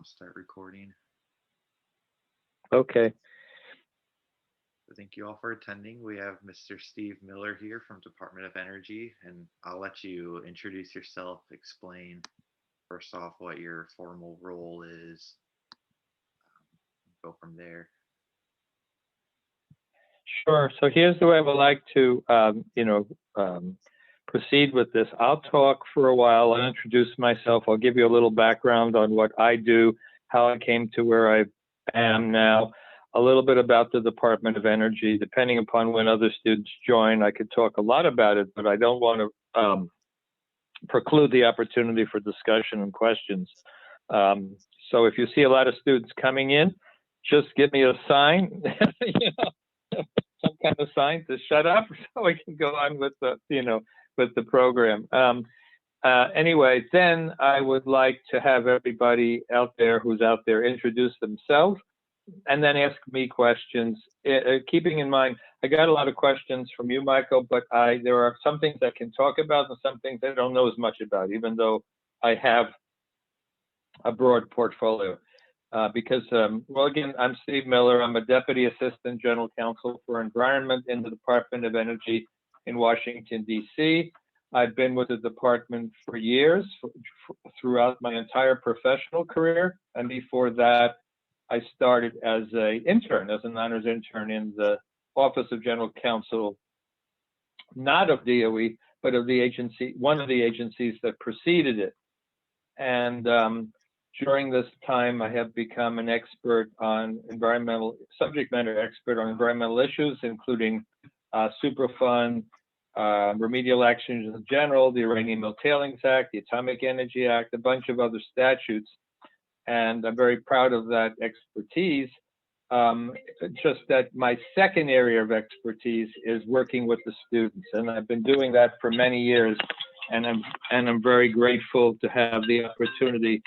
start recording. Okay. Thank you all for attending. We have Mr. Steve Miller here from Department of Energy, and I'll let you introduce yourself, explain first off what your formal role is, go from there. Sure. So here's the way I would like to, proceed with this. I'll talk for a while. I'll introduce myself. I'll give you a little background on what I do, how I came to where I am now, a little bit about the Department of Energy. Depending upon when other students join, I could talk a lot about it, but I don't want to preclude the opportunity for discussion and questions. So if you see a lot of students coming in, just give me a sign, some kind of sign to shut up so we can go on with the, with the program. Anyway, then I would like to have everybody out there who's out there introduce themselves and then ask me questions. Keeping in mind, I got a lot of questions from you, Michael, but there are some things I can talk about and some things I don't know as much about, even though I have a broad portfolio. Well, again, I'm Steve Miller. I'm a Deputy Assistant General Counsel for Environment in the Department of Energy in Washington, D.C. I've been with the department for years, throughout my entire professional career. And before that, I started as an intern, as an honors intern in the Office of General Counsel, not of DOE, but of the agency, one of the agencies that preceded it. And during this time, I have become an expert on subject matter expert on environmental issues, including Superfund, remedial actions in general, the Uranium Mill Tailings Act, the Atomic Energy Act, a bunch of other statutes. And I'm very proud of that expertise. Just that my second area of expertise is working with the students. And I've been doing that for many years. And I'm very grateful to have the opportunity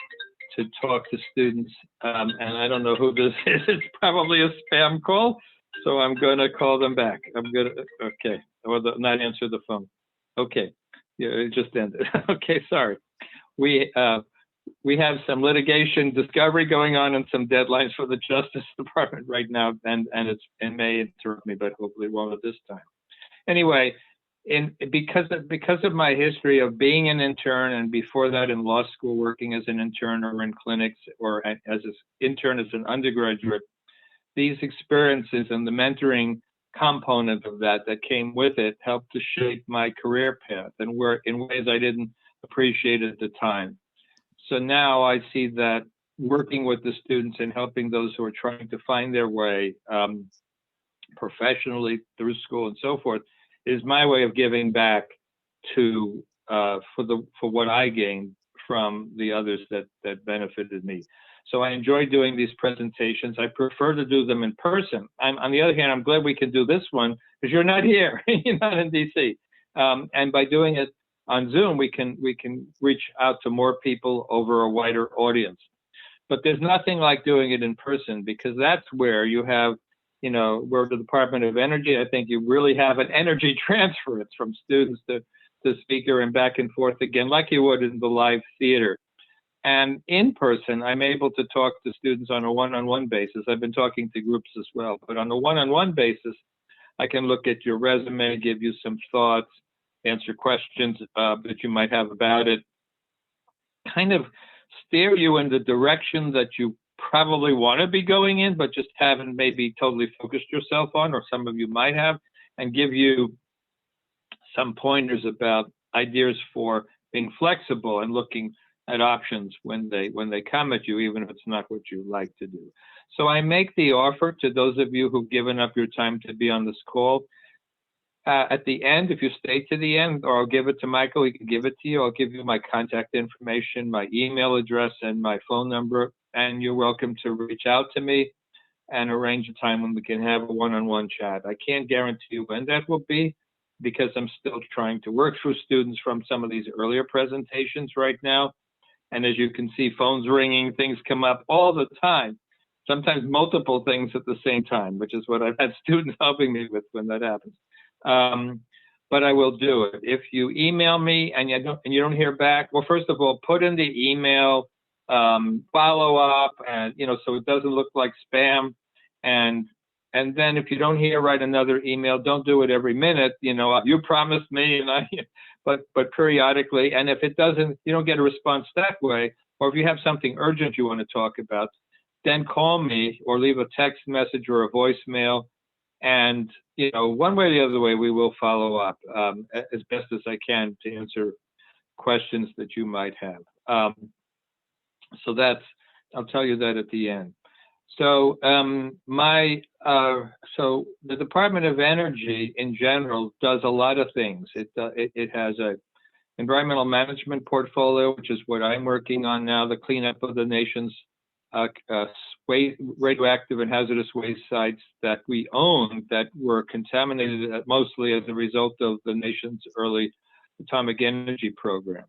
to talk to students. And I don't know who this is. It's probably a spam call. So I'm going to call them back. Okay. Or not answer the phone. Okay. Yeah, it just ended. Okay, sorry. We have some litigation discovery going on and some deadlines for the Justice Department right now. And it may interrupt me, but hopefully it won't at this time. Anyway, because of my history of being an intern and before that in law school working as an intern or in clinics or as an intern as an undergraduate, these experiences and the mentoring component of that came with it helped to shape my career path and were in ways I didn't appreciate at the time. So now I see that working with the students and helping those who are trying to find their way professionally through school and so forth is my way of giving back to for what I gained from the others that benefited me. So I enjoy doing these presentations. I prefer to do them in person. On the other hand, I'm glad we can do this one because you're not here. You're not in DC. And by doing it on Zoom, we can reach out to more people over a wider audience. But there's nothing like doing it in person because that's where you have, where the Department of Energy, I think you really have an energy transfer. It's from students to speaker and back and forth again, like you would in the live theater. And in person, I'm able to talk to students on a one-on-one basis. I've been talking to groups as well, but on a one-on-one basis, I can look at your resume, give you some thoughts, answer questions that you might have about it, kind of steer you in the direction that you probably want to be going in, but just haven't maybe totally focused yourself on, or some of you might have, and give you some pointers about ideas for being flexible and looking at options when they come at you, even if it's not what you like to do. So I make the offer to those of you who've given up your time to be on this call. At the end, if you stay to the end, or I'll give it to Michael, he can give it to you. I'll give you my contact information, my email address, and my phone number, and you're welcome to reach out to me and arrange a time when we can have a one-on-one chat. I can't guarantee you when that will be because I'm still trying to work through students from some of these earlier presentations right now. And as you can see, phones ringing, things come up all the time, sometimes multiple things at the same time, which is what I've had students helping me with when that happens. But I will do it. If you email me and you don't hear back, well, first of all, put in the email follow up, and so it doesn't look like spam. And then if you don't hear, write another email. Don't do it every minute. You promised me, and but periodically. And if it doesn't, you don't get a response that way, or if you have something urgent you want to talk about, then call me or leave a text message or a voicemail. And one way or the other way, we will follow up as best as I can to answer questions that you might have. So I'll tell you that at the end. So so the Department of Energy in general does a lot of things. It has a environmental management portfolio, which is what I'm working on now, the cleanup of the nation's radioactive and hazardous waste sites that we own that were contaminated mostly as a result of the nation's early atomic energy program.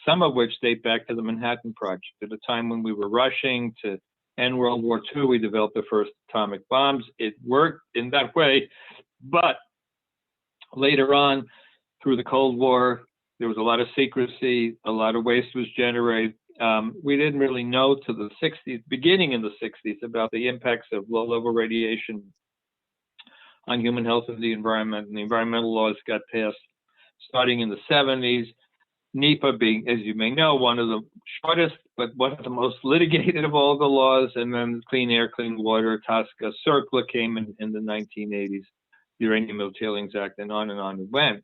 Some of which date back to the Manhattan Project. At a time when we were rushing to end World War II, we developed the first atomic bombs. It worked in that way, but later on, through the Cold War, there was a lot of secrecy, a lot of waste was generated. We didn't really know to the 60s, beginning in the 60s, about the impacts of low-level radiation on human health and the environment, and the environmental laws got passed starting in the 70s. NEPA being, as you may know, one of the shortest, but one of the most litigated of all the laws, and then Clean Air, Clean Water, TSCA, CERCLA came in the 1980s, the Uranium Mill Tailings Act, and on it went.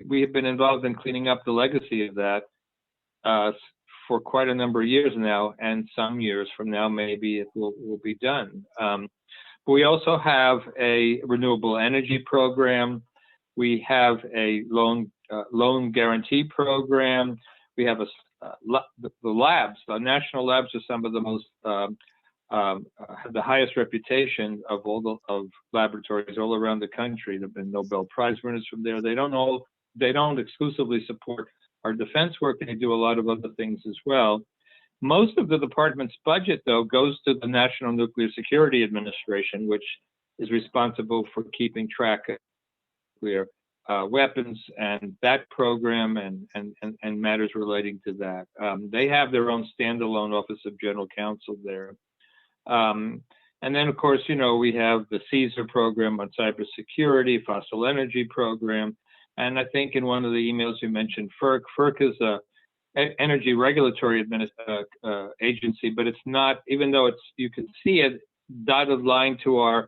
We have been involved in cleaning up the legacy of that for quite a number of years now, and some years from now, maybe it will be done. But we also have a renewable energy program. We have a loan guarantee program. We have the labs. The national labs are some of the most have the highest reputation of all of laboratories all around the country. There have been Nobel Prize winners from there. They don't exclusively support our defense work. They do a lot of other things as well. Most of the department's budget, though, goes to the National Nuclear Security Administration, which is responsible for keeping track of nuclear weapons and that program and matters relating to that. They have their own standalone Office of General Counsel there. And then, of course, we have the CSER program on cybersecurity, fossil energy program. And I think in one of the emails you mentioned FERC. FERC is a energy regulatory agency, but it's not, even though you can see it dotted line to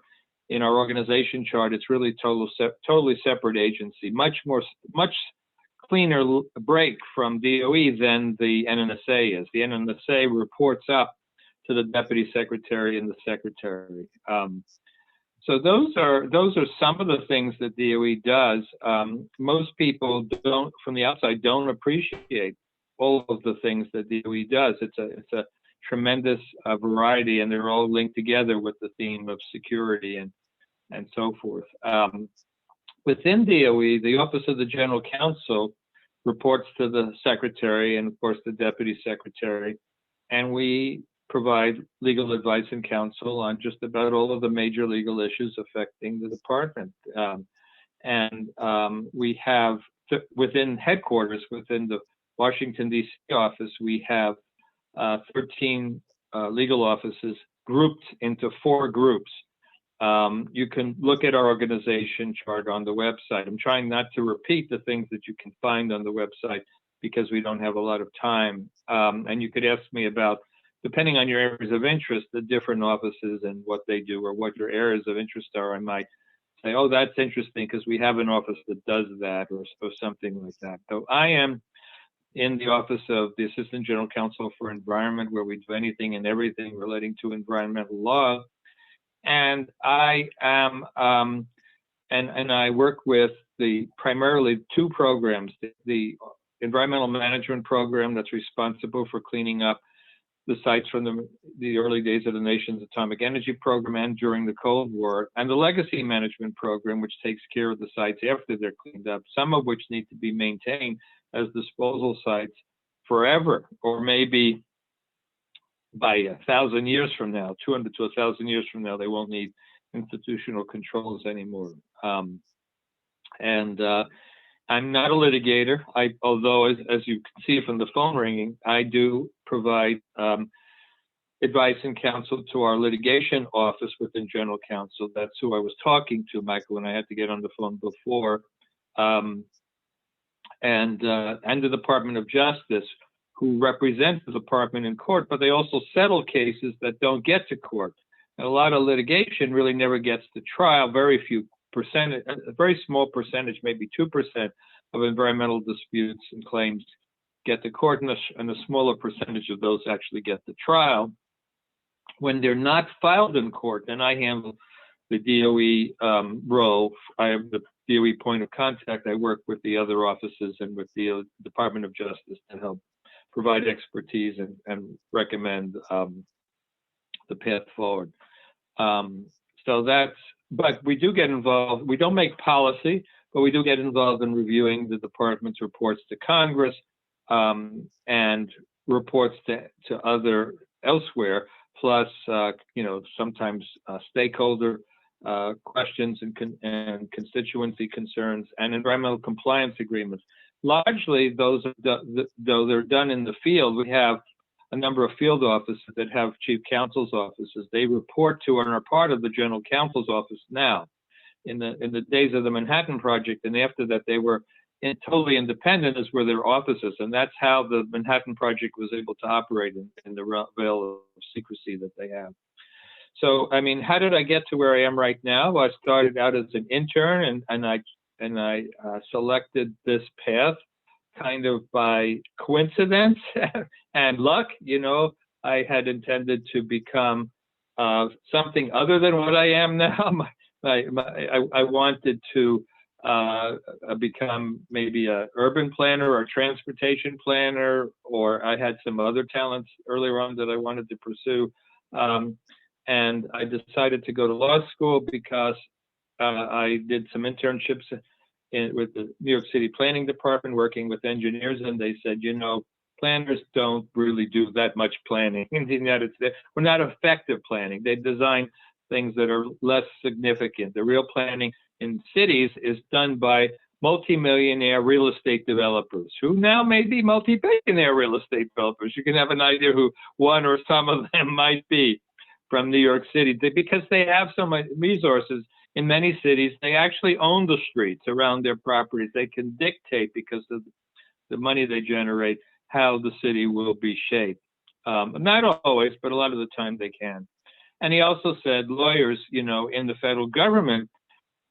in our organization chart, it's really totally separate agency, much cleaner break from DOE than the NNSA is. The NNSA reports up to the deputy secretary and the secretary. So those are some of the things that DOE does. Most people from the outside don't appreciate all of the things that DOE does. It's a tremendous variety, and they're all linked together with the theme of security and so forth. Within DOE, the Office of the General Counsel reports to the secretary and, of course, the deputy secretary, and we provide legal advice and counsel on just about all of the major legal issues affecting the department. We have, within headquarters, within the Washington, D.C. office, we have 13 legal offices grouped into 4 groups. You can look at our organization chart on the website. I'm trying not to repeat the things that you can find on the website because we don't have a lot of time. And you could ask me about, depending on your areas of interest, the different offices and what they do or what your areas of interest are. I might say, oh, that's interesting because we have an office that does that or something like that. So I am in the office of the Assistant General Counsel for Environment, where we do anything and everything relating to environmental law. And I am, and I work with primarily 2 programs, the environmental management program that's responsible for cleaning up the sites from the early days of the nation's atomic energy program and during the Cold War, and the legacy management program, which takes care of the sites after they're cleaned up, some of which need to be maintained as disposal sites forever, or maybe by 1,000 years from now, 200 to 1,000 years from now, they won't need institutional controls anymore. I'm not a litigator. Although, as you can see from the phone ringing, I do provide advice and counsel to our litigation office within General Counsel. That's who I was talking to, Michael, and I had to get on the phone before, and the Department of Justice, who represent the department in court, but they also settle cases that don't get to court. And a lot of litigation really never gets to trial. Very few percentage, a very small percentage, maybe 2% of environmental disputes and claims get to court, and a smaller percentage of those actually get to trial. When they're not filed in court, then I handle the DOE role. I am the DOE point of contact. I work with the other offices and with the Department of Justice to help provide expertise and recommend the path forward. So that's, but we do get involved. We don't make policy, but we do get involved in reviewing the department's reports to Congress and reports to other elsewhere, plus, sometimes stakeholder questions and constituency concerns and environmental compliance agreements. Largely, those, though they're done in the field, we have a number of field offices that have chief counsel's offices. They report to and are part of the general counsel's office now. In the days of the Manhattan Project, and after that, they were totally independent, as were their offices, and that's how the Manhattan Project was able to operate in the veil of secrecy that they have. So, I mean, how did I get to where I am right now? Well, I started out as an intern, and I selected this path kind of by coincidence and luck. I had intended to become something other than what I am now. I wanted to become maybe an urban planner or a transportation planner, or I had some other talents earlier on that I wanted to pursue. And I decided to go to law school because I did some internships with the New York City Planning Department, working with engineers, and they said, planners don't really do that much planning in the United States. We're not effective planning. They design things that are less significant. The real planning in cities is done by multimillionaire real estate developers, who now may be multi-billionaire real estate developers. You can have an idea who one or some of them might be from New York City, because they have so much resources. In many cities, they actually own the streets around their properties. They can dictate, because of the money they generate, how the city will be shaped. Not always, but a lot of the time they can. And he also said lawyers, in the federal government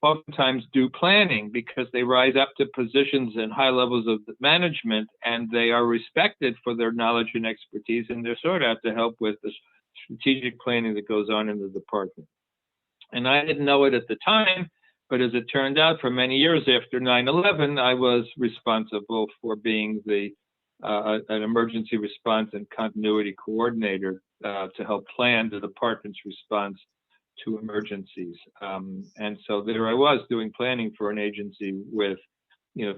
oftentimes do planning because they rise up to positions and high levels of management, and they are respected for their knowledge and expertise, and they're sought out to help with the strategic planning that goes on in the department. And I didn't know it at the time, but as it turned out, for many years after 9/11, I was responsible for being an emergency response and continuity coordinator to help plan the department's response to emergencies. And so there I was doing planning for an agency with,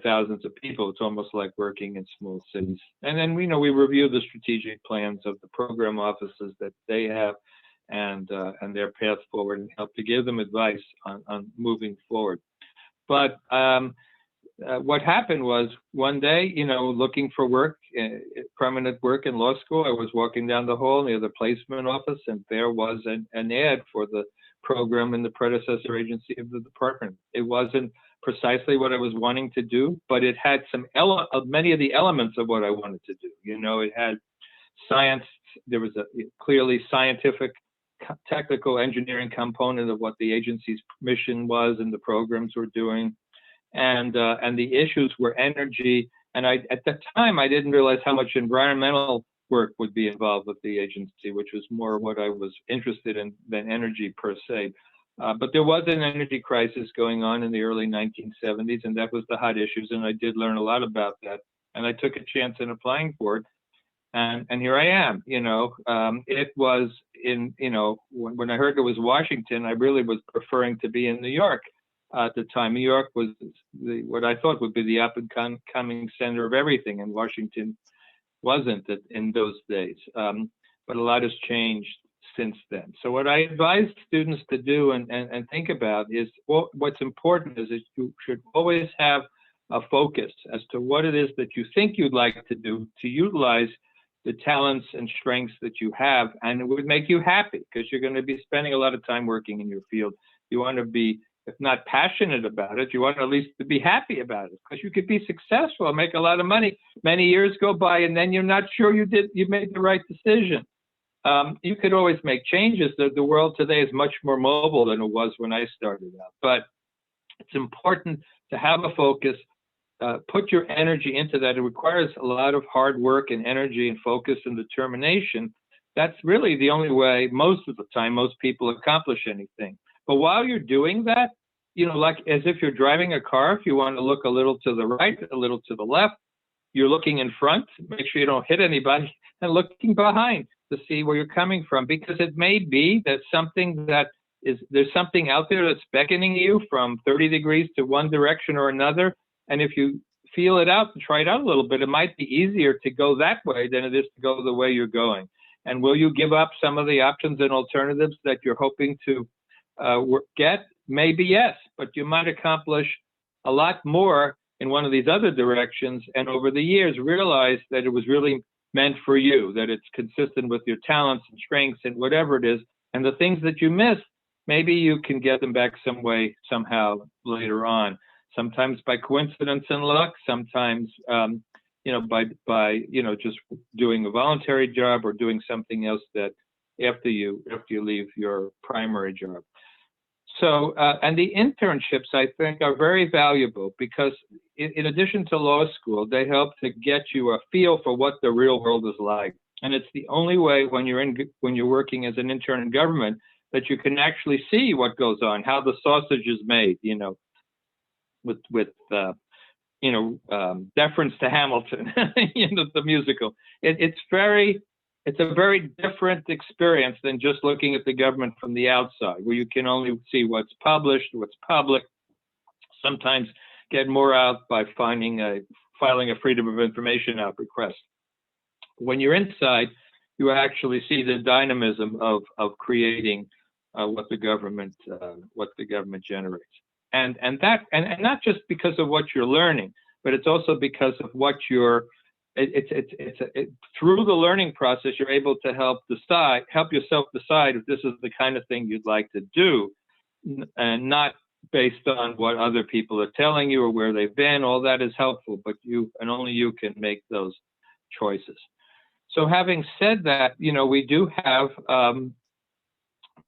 thousands of people. It's almost like working in small cities. And then, we review the strategic plans of the program offices that they have and their path forward, and help to give them advice on moving forward. But what happened was, one day, looking for work, permanent work in law school, I was walking down the hall near the placement office, and there was an ad for the program in the predecessor agency of the department. It wasn't precisely what I was wanting to do, but it had many of the elements of what I wanted to do. It had science. There was a clearly scientific, technical, engineering component of what the agency's mission was and the programs we're doing. And the issues were energy. And at the time, I didn't realize how much environmental work would be involved with the agency, which was more what I was interested in than energy per se. But there was an energy crisis going on in the early 1970s, and that was the hot issues. And I did learn a lot about that. And I took a chance in applying for it. And here I am. It was when I heard it was Washington, I really was preferring to be in New York. At the time, New York was what I thought would be the up-and-coming center of everything, and Washington wasn't in those days. But a lot has changed since then. So what I advise students to do and think about is, what's important is that you should always have a focus as to what it is that you think you'd like to do to utilize the talents and strengths that you have, and it would make you happy because you're going to be spending a lot of time working in your field. You want to be, if not passionate about it, you want to at least to be happy about it because you could be successful and make a lot of money. Many years go by and then you're not sure you made the right decision. You could always make changes. The world today is much more mobile than it was when I started out, but it's important to have a focus. Put your energy into that. It requires a lot of hard work and energy and focus and determination. That's really the only way most of the time most people accomplish anything. But while you're doing that, like as if you're driving a car, if you want to look a little to the right, a little to the left, you're looking in front, make sure you don't hit anybody, and looking behind to see where you're coming from, because it may be that there's something out there that's beckoning you from 30 degrees to one direction or another. And if you feel it out and try it out a little bit, it might be easier to go that way than it is to go the way you're going. And will you give up some of the options and alternatives that you're hoping to get? Maybe yes, but you might accomplish a lot more in one of these other directions. And over the years, realize that it was really meant for you, that it's consistent with your talents and strengths and whatever it is. And the things that you missed, maybe you can get them back some way, somehow later on. Sometimes by coincidence and luck, sometimes, by just doing a voluntary job or doing something else that after you leave your primary job. So, and the internships, I think, are very valuable because in addition to law school, they help to get you a feel for what the real world is like. And it's the only way when you're working as an intern in government that you can actually see what goes on, how the sausage is made, with deference to Hamilton, the musical. It's a very different experience than just looking at the government from the outside, where you can only see what's published, what's public, sometimes get more out by filing a Freedom of Information Act request. When you're inside, you actually see the dynamism of creating what the government generates. And not just because of what you're learning, but it's also because of what through the learning process, you're able to help yourself decide if this is the kind of thing you'd like to do, and not based on what other people are telling you or where they've been. All that is helpful, but only you can make those choices. So having said that, we do have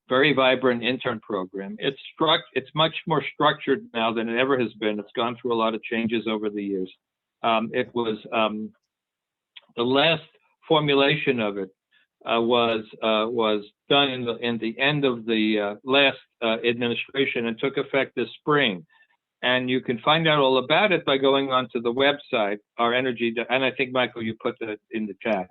very vibrant intern program. It's much more structured now than it ever has been. It's gone through a lot of changes over the years. It was the last formulation of it was done in the end of the last administration and took effect this spring. And you can find out all about it by going onto the website, our energy. And I think, Michael, you put that in the chat.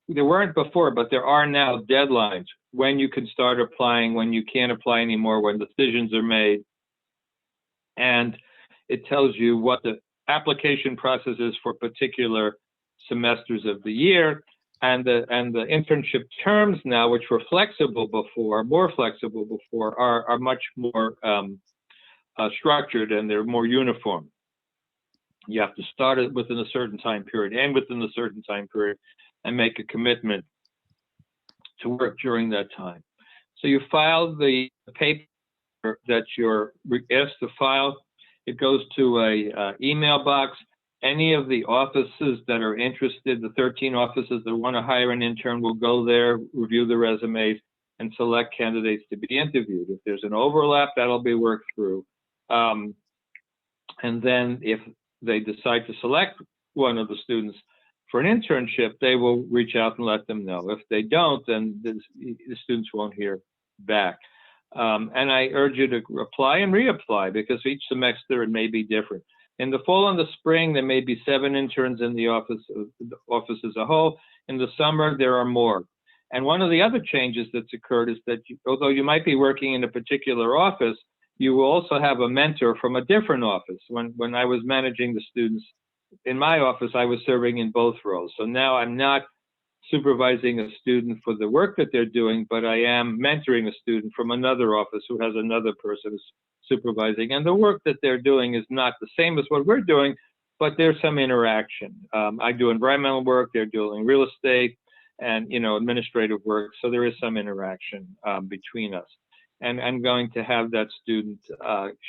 There weren't before, but there are now deadlines when you can start applying, when you can't apply anymore, when decisions are made. And it tells you what the application process is for particular semesters of the year. And the internship terms now, which were more flexible before, are much more structured, and they're more uniform. You have to start it within a certain time period, and within a certain time period, and make a commitment to work during that time. So you file the paper that you're asked to file. It goes to a email box. Any of the offices that are interested, the 13 offices that want to hire an intern, will go there, review the resumes, and select candidates to be interviewed. If there's an overlap, that'll be worked through. And then if they decide to select one of the students for an internship, they will reach out and let them know. If they don't, then the students won't hear back. And I urge you to apply and reapply, because each semester it may be different. In the fall and the spring, there may be 7 interns in the office as a whole. In the summer, there are more. And one of the other changes that's occurred is that although you might be working in a particular office, you will also have a mentor from a different office. When I was managing the students in my office, I was serving in both roles. So now I'm not supervising a student for the work that they're doing, but I am mentoring a student from another office who has another person who's supervising. And the work that they're doing is not the same as what we're doing, but there's some interaction. I do environmental work, they're doing real estate and, administrative work. So there is some interaction between us. And I'm going to have that student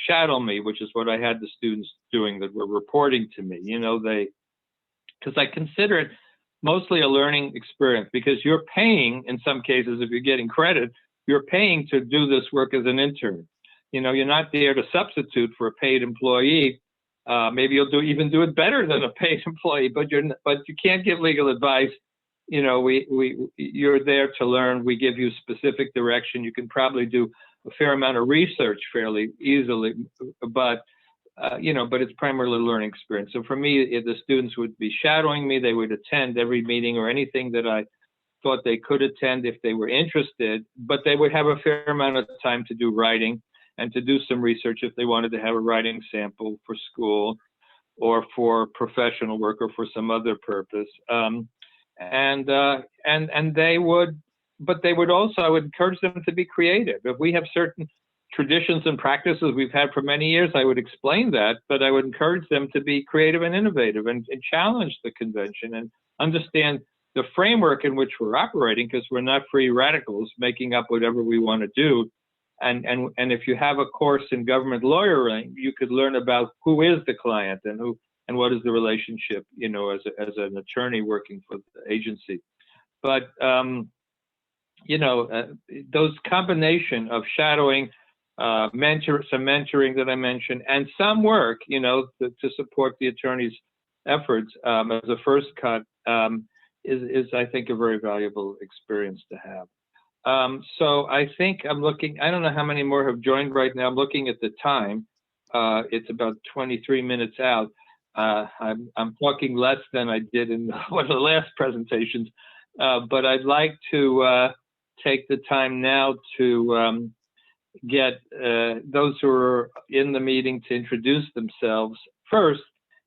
shadow me, which is what I had the students doing that were reporting to me. Because I consider it mostly a learning experience, because you're paying, in some cases, if you're getting credit, you're paying to do this work as an intern. You're not there to substitute for a paid employee. Maybe you'll even do it better than a paid employee, but you can't give legal advice. You're there to learn. We give you specific direction. You can probably do a fair amount of research fairly easily, but it's primarily a learning experience. So for me, the students would be shadowing me. They would attend every meeting or anything that I thought they could attend if they were interested, but they would have a fair amount of time to do writing and to do some research if they wanted to have a writing sample for school or for professional work or for some other purpose. And they would, but they would also, I would encourage them to be creative. If we have certain traditions and practices we've had for many years, I would explain that, but I would encourage them to be creative and innovative and challenge the convention and understand the framework in which we're operating, because we're not free radicals making up whatever we want to do. And if you have a course in government lawyering, you could learn about who is the client and what is the relationship, as an attorney working for the agency. But those combination of shadowing, some mentoring that I mentioned, and some work, to support the attorney's efforts as a first cut is I think a very valuable experience to have. So I think I'm looking, I don't know how many more have joined right now. I'm looking at the time. It's about 23 minutes out. I'm talking less than I did in one of the last presentations, but I'd like to take the time now to get those who are in the meeting to introduce themselves first,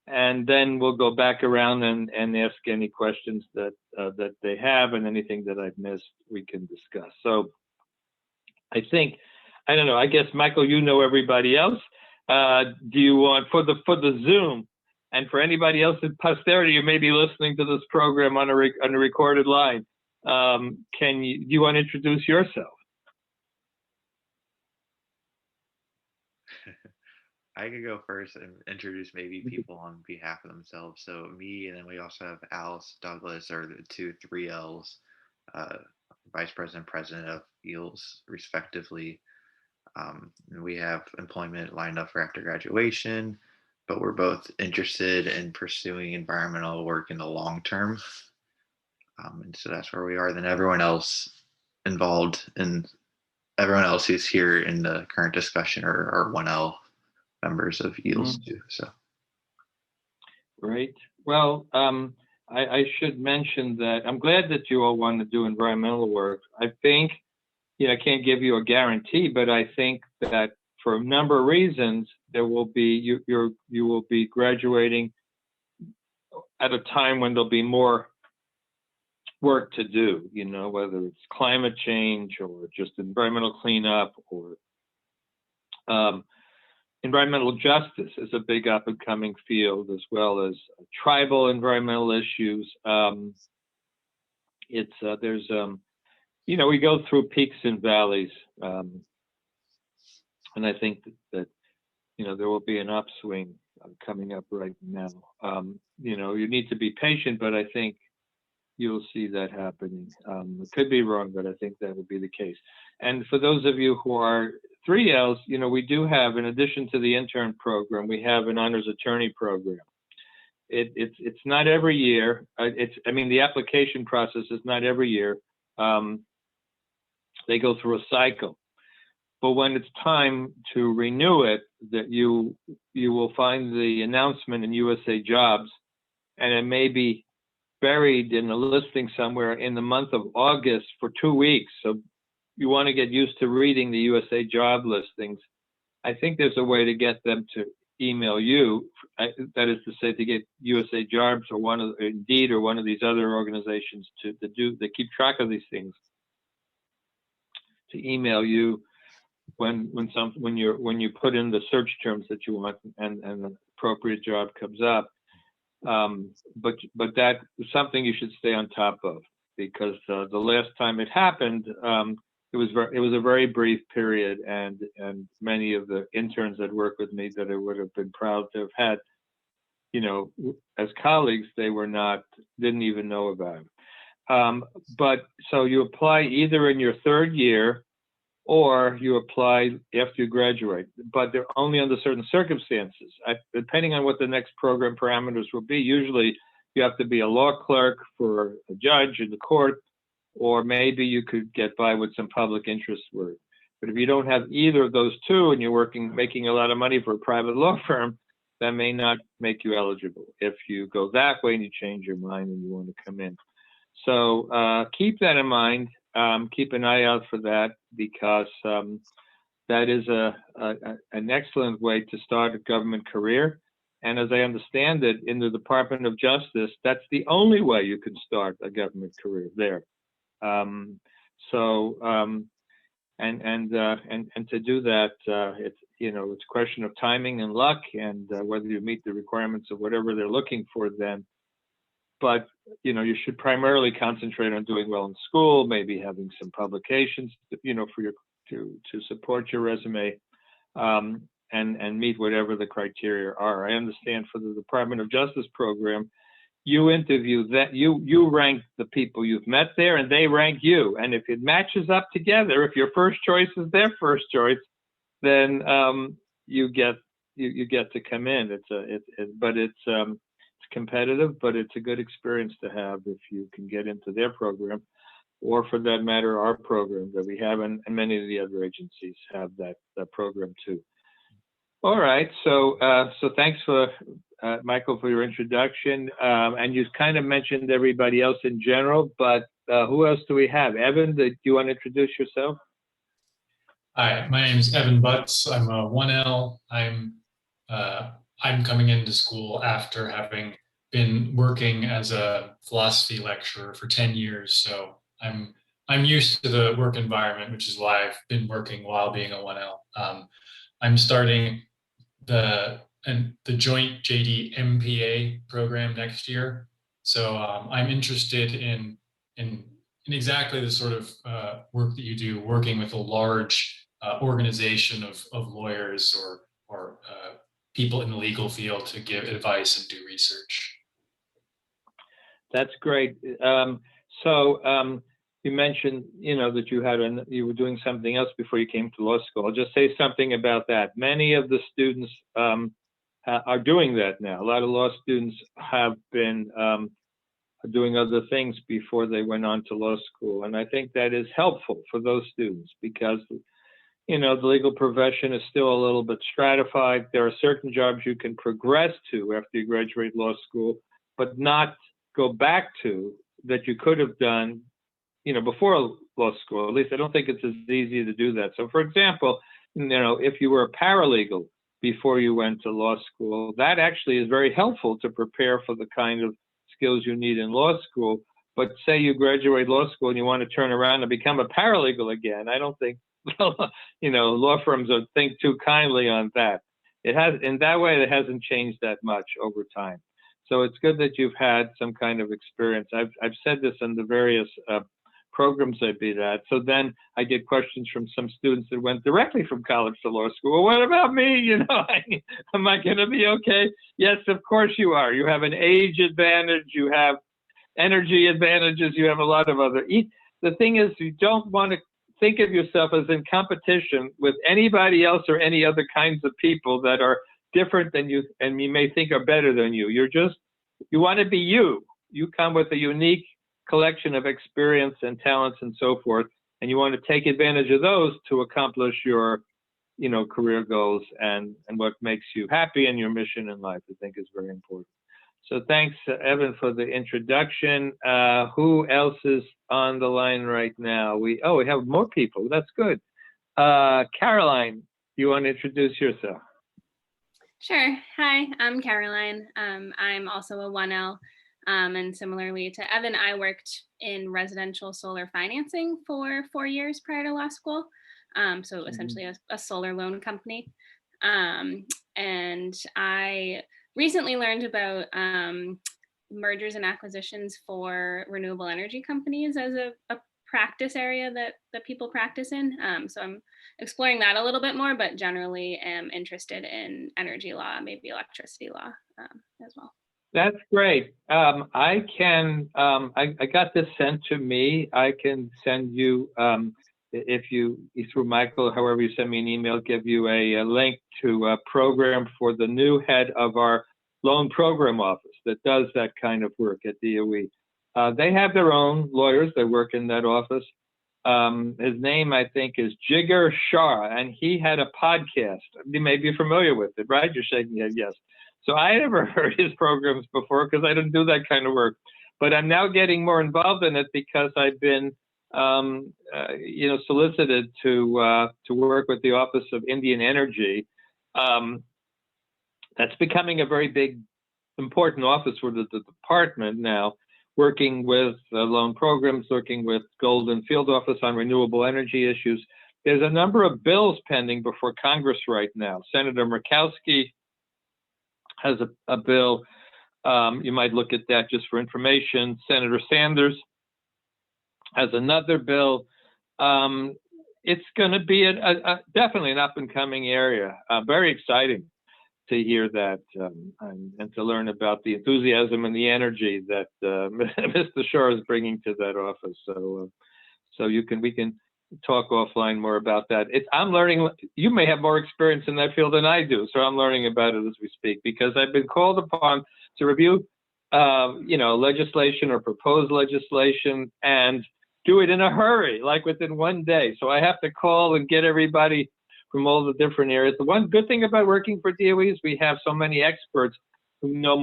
and then we'll go back around and ask any questions that they have, and anything that I've missed we can discuss. So I think, I don't know, I guess, Michael, you know everybody else. Do you want, for the Zoom, and for anybody else in posterity who may be listening to this program on a recorded line, do you want to introduce yourself? I could go first and introduce maybe people on behalf of themselves. So me, and then we also have Alice, Douglas, are the three L's, Vice President, President of EELS, respectively. And we have employment lined up for after graduation, but we're both interested in pursuing environmental work in the long term. And so that's where we are. Then everyone else involved, and everyone else who's here in the current discussion are 1L members of EELS too. So great. Well, I should mention that I'm glad that you all want to do environmental work. I think, I can't give you a guarantee, but I think that for a number of reasons, there will be you will be graduating at a time when there'll be more work to do, whether it's climate change or just environmental cleanup or environmental justice is a big up and coming field, as well as tribal environmental issues. We go through peaks and valleys, and I think that there will be an upswing coming up right now. You need to be patient, but I think you'll see that happening. It could be wrong, but I think that will be the case. And for those of you who are 3Ls, we do have, in addition to the intern program, we have an honors attorney program. It's not every year. The application process is not every year. They go through a cycle. But when it's time to renew it, that you will find the announcement in USA Jobs, and it may be buried in a listing somewhere in the month of August for 2 weeks. So you want to get used to reading the USA job listings. I think there's a way to get them to email you. That is to say, to get USA Jobs or Indeed or one of these other organizations to keep track of these things, to email you when you put in the search terms that you want and an appropriate job comes up. But that is something you should stay on top of, because the last time it happened, it was a very brief period, and many of the interns that worked with me that I would have been proud to have had, as colleagues, didn't even know about it. But so you apply either in your third year or you apply after you graduate, but they're only under certain circumstances. Depending on what the next program parameters will be, usually you have to be a law clerk for a judge in the court, or maybe you could get by with some public interest work. But if you don't have either of those two and you're making a lot of money for a private law firm, that may not make you eligible. If you go that way and you change your mind and you want to come in. So keep that in mind. Keep an eye out for that, because that is an excellent way to start a government career. And as I understand it, in the Department of Justice, that's the only way you can start a government career there. And to do that, it's a question of timing and luck, and whether you meet the requirements of whatever they're looking for then. But you should primarily concentrate on doing well in school, maybe having some publications, to support your resume, and meet whatever the criteria are. I understand for the Department of Justice program, you interview that you rank the people you've met there, and they rank you. And if it matches up together, if your first choice is their first choice, then you get to come in. It's competitive, but it's a good experience to have if you can get into their program, or for that matter, our program that we have, and many of the other agencies have that program too. All right, so thanks for Michael for your introduction, and you kind of mentioned everybody else in general, but who else do we have? Evan, do you want to introduce yourself? Hi, my name is Evan Butts. I'm a 1L. I'm coming into school after having been working as a philosophy lecturer for 10 years. So I'm used to the work environment, which is why I've been working while being a 1L. I'm starting the joint JD MPA program next year. So I'm interested in exactly the sort of work that you do, working with a large organization of lawyers or people in the legal field to give advice and do research. That's great. You mentioned, that you were doing something else before you came to law school. I'll just say something about that. Many of the students are doing that now. A lot of law students have been doing other things before they went on to law school. And I think that is helpful for those students, because the legal profession is still a little bit stratified. There are certain jobs you can progress to after you graduate law school, but not go back to, that you could have done, before law school. At least I don't think it's as easy to do that. So for example, if you were a paralegal before you went to law school, that actually is very helpful to prepare for the kind of skills you need in law school. But say you graduate law school and you want to turn around and become a paralegal again, I don't think law firms would think too kindly on that. In that way, it hasn't changed that much over time. So it's good that you've had some kind of experience. I've said this in the various programs I've been at. So then I get questions from some students that went directly from college to law school. Well, what about me? Am I going to be okay? Yes, of course you are. You have an age advantage. You have energy advantages. You have a lot of other. The thing is, you don't want to think of yourself as in competition with anybody else or any other kinds of people that are different than you and you may think are better than you. You want to be you. You come with a unique collection of experience and talents and so forth, and you want to take advantage of those to accomplish your career goals and what makes you happy and your mission in life. I think is very important. So thanks, Evan, for the introduction. Who else is on the line right now? We have more people. That's good. Caroline, you want to introduce yourself? Sure. Hi, I'm Caroline. I'm also a 1L. And similarly to Evan, I worked in residential solar financing for 4 years prior to law school. So essentially a solar loan company. And I recently learned about mergers and acquisitions for renewable energy companies as a practice area that people practice in. So I'm exploring that a little bit more, but generally am interested in energy law, maybe electricity law as well. That's great. I got this sent to me. I can send you, if you, through Michael, however you send me an email, give you a link to a program for the new head of our loan program office that does that kind of work at DOE. They have their own lawyers that work in that office. His name, I think, is Jigar Shah, and he had a podcast. You may be familiar with it, right? You're shaking your head, yes. So I never heard his programs before because I didn't do that kind of work. But I'm now getting more involved in it because I've been, solicited to work with the Office of Indian Energy. That's becoming a very big, important office for the department now, working with loan programs, working with Golden Field Office on renewable energy issues. There's a number of bills pending before Congress right now. Senator Murkowski has a bill. You might look at that just for information. Senator Sanders has another bill. It's going to be definitely an up-and-coming area. Very exciting to hear that and to learn about the enthusiasm and the energy that Mr. Shah is bringing to that office. So we can talk offline more about that. I'm learning. You may have more experience in that field than I do, so I'm learning about it as we speak because I've been called upon to review, legislation or proposed legislation and do it in a hurry, like within one day. So I have to call and get everybody from all the different areas. The one good thing about working for DOE is we have so many experts who know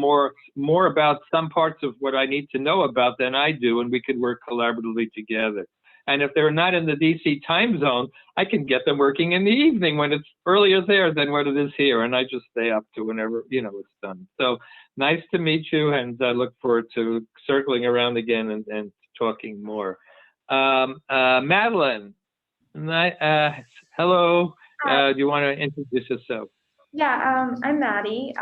more about some parts of what I need to know about than I do, and we could work collaboratively together. And if they're not in the DC time zone, I can get them working in the evening when it's earlier there than what it is here. And I just stay up to whenever, it's done. So nice to meet you, and I look forward to circling around again and talking more. Madeline, hello. Do you want to introduce yourself? Yeah, I'm Maddie.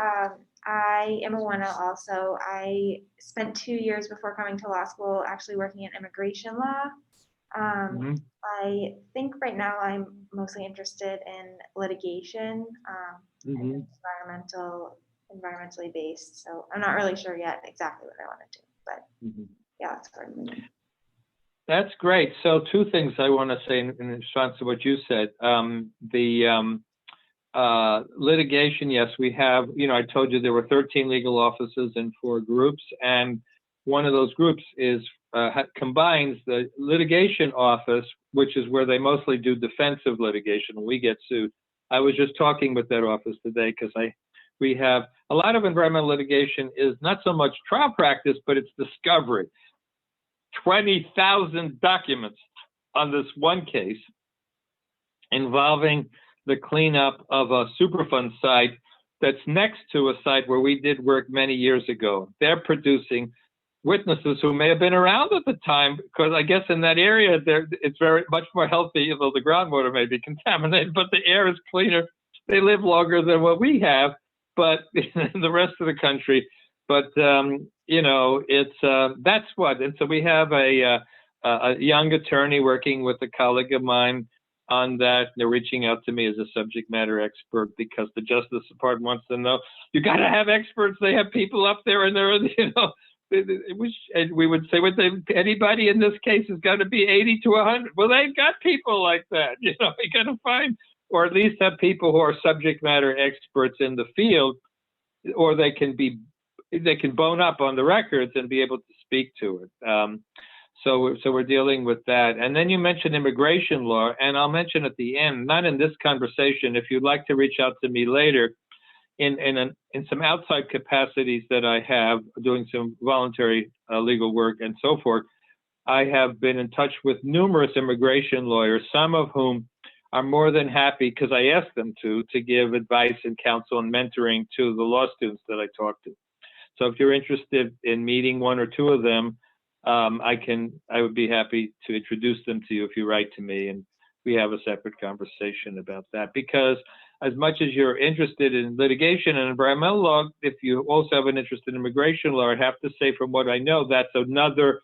I am a 1L also. I spent 2 years before coming to law school actually working in immigration law. I think right now I'm mostly interested in litigation and environmentally based. So I'm not really sure yet exactly what I want to do, but yeah, that's part of me. That's great. So 2 things I want to say in response to what you said. The litigation, yes, we have, I told you there were 13 legal offices and 4 groups, and one of those groups is combines the litigation office, which is where they mostly do defensive litigation when we get sued. I was just talking with that office today because we have a lot of environmental litigation is not so much trial practice, but it's discovery. 20,000 documents on this one case involving the cleanup of a Superfund site that's next to a site where we did work many years ago. They're producing witnesses who may have been around at the time, because I guess in that area it's very much more healthy, although the groundwater may be contaminated, but the air is cleaner. They live longer than what we have, but in the rest of the country. But it's that's what. And so we have a young attorney working with a colleague of mine on that. They're reaching out to me as a subject matter expert because the Justice Department wants to know. You got to have experts. They have people up there, and they're and we would say, anybody in this case is going to be 80 to 100. Well, they've got people like that. You got to find, or at least have people who are subject matter experts in the field, or they can bone up on the records and be able to speak to it. So we're dealing with that. And then you mentioned immigration law, and I'll mention at the end, not in this conversation, if you'd like to reach out to me later, in some outside capacities that I have, doing some voluntary legal work and so forth, I have been in touch with numerous immigration lawyers, some of whom are more than happy, because I asked them to give advice and counsel and mentoring to the law students that I talk to. So if you're interested in meeting 1 or 2 of them, I would be happy to introduce them to you if you write to me, and we have a separate conversation about that, because as much as you're interested in litigation and environmental law, if you also have an interest in immigration law, I have to say, from what I know, that's another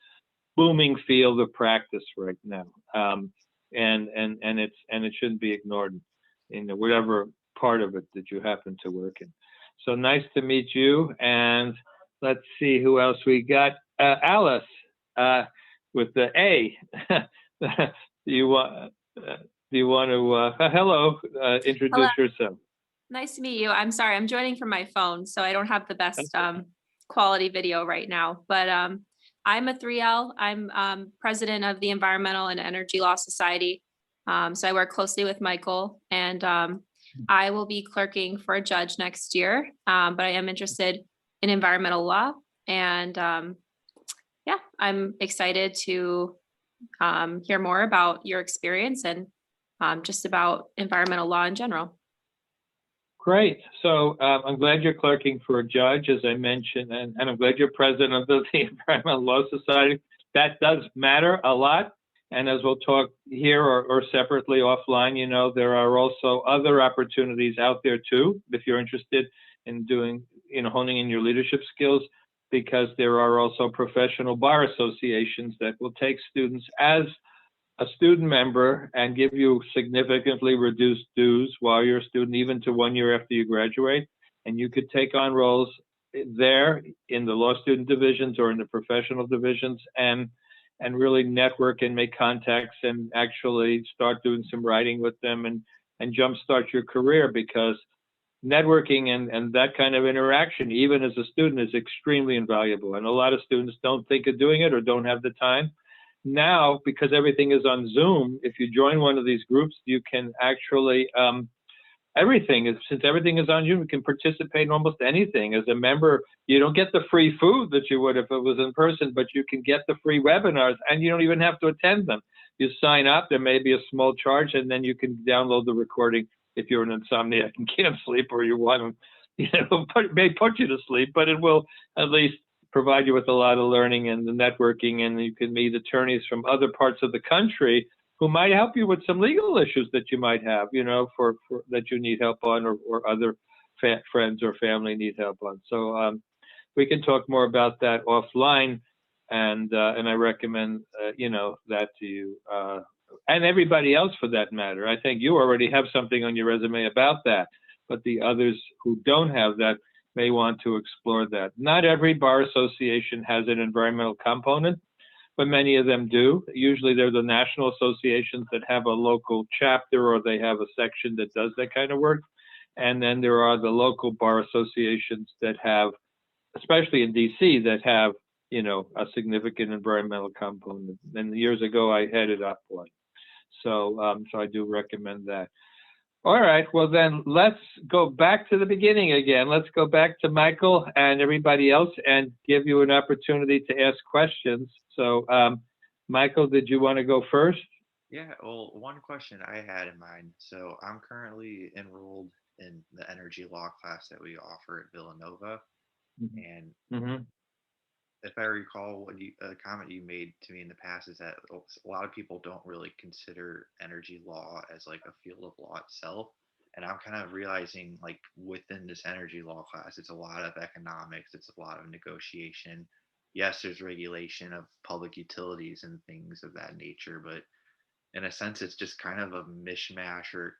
booming field of practice right now, and it shouldn't be ignored in whatever part of it that you happen to work in. So nice to meet you, and let's see who else we got. Alice, with the A. Do you want to hello, introduce Hello. yourself? Nice to meet you. I'm sorry, I'm joining from my phone, so I don't have the best quality video right now. But I'm a 3L. I'm president of the Environmental and Energy Law Society. So I work closely with Michael, and I will be clerking for a judge next year. But I am interested in environmental law, and yeah, I'm excited to hear more about your experience and just about environmental law in general. Great. So I'm glad you're clerking for a judge, as I mentioned, and I'm glad you're president of the Environmental Law Society. That does matter a lot. And as we'll talk here or separately offline, you know, there are also other opportunities out there too, if you're interested in doing, you know, honing in your leadership skills, because there are also professional bar associations that will take students as a student member and give you significantly reduced dues while you're a student, even to 1 year after you graduate. And you could take on roles there in the law student divisions or in the professional divisions, and really network and make contacts and actually start doing some writing with them and jumpstart your career, because networking and that kind of interaction, even as a student, is extremely invaluable. And a lot of students don't think of doing it or don't have the time. Now, because everything is on Zoom, if you join one of these groups, you can actually, since everything is on Zoom, you can participate in almost anything. As a member, you don't get the free food that you would if it was in person, but you can get the free webinars, and you don't even have to attend them. You sign up, there may be a small charge, and then you can download the recording if you're an insomniac and can't sleep, or you want to, may put you to sleep, but it will at least provide you with a lot of learning and the networking, and you can meet attorneys from other parts of the country who might help you with some legal issues that you might have, you know, for that you need help on, or other friends or family need help on. So we can talk more about that offline, and I recommend you know, that to you and everybody else for that matter. I think you already have something on your resume about that, but the others who don't have that may want to explore that. Not every bar association has an environmental component, but many of them do. Usually they're the national associations that have a local chapter, or they have a section that does that kind of work. And then there are the local bar associations that have, especially in DC, that have, you know, a significant environmental component. And years ago, I headed up one. So, so I do recommend that. All right, well then let's go back to the beginning again. Let's go back to Michael and everybody else and give you an opportunity to ask questions. So Michael, did you want to go first? Yeah, well, one question I had in mind. So I'm currently enrolled in the energy law class that we offer at Villanova. And if I recall, a comment you made to me in the past is that a lot of people don't really consider energy law as like a field of law itself. And I'm kind of realizing, like, within this energy law class, it's a lot of economics, it's a lot of negotiation. Yes, there's regulation of public utilities and things of that nature, but in a sense, it's just kind of a mishmash or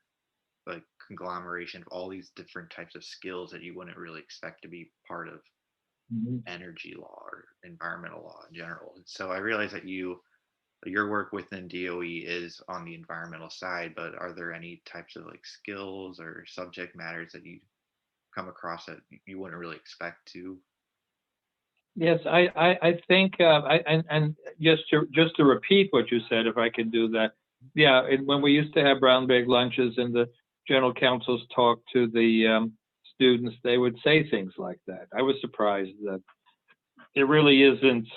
like conglomeration of all these different types of skills that you wouldn't really expect to be part of energy law or environmental law in general. So I realize that your work within DOE is on the environmental side, but are there any types of like skills or subject matters that you come across that you wouldn't really expect to? Yes, I think, and just to repeat what you said, if I can do that. Yeah, when we used to have brown bag lunches and the general counsels talked to the students, they would say things like that. I was surprised that it really isn't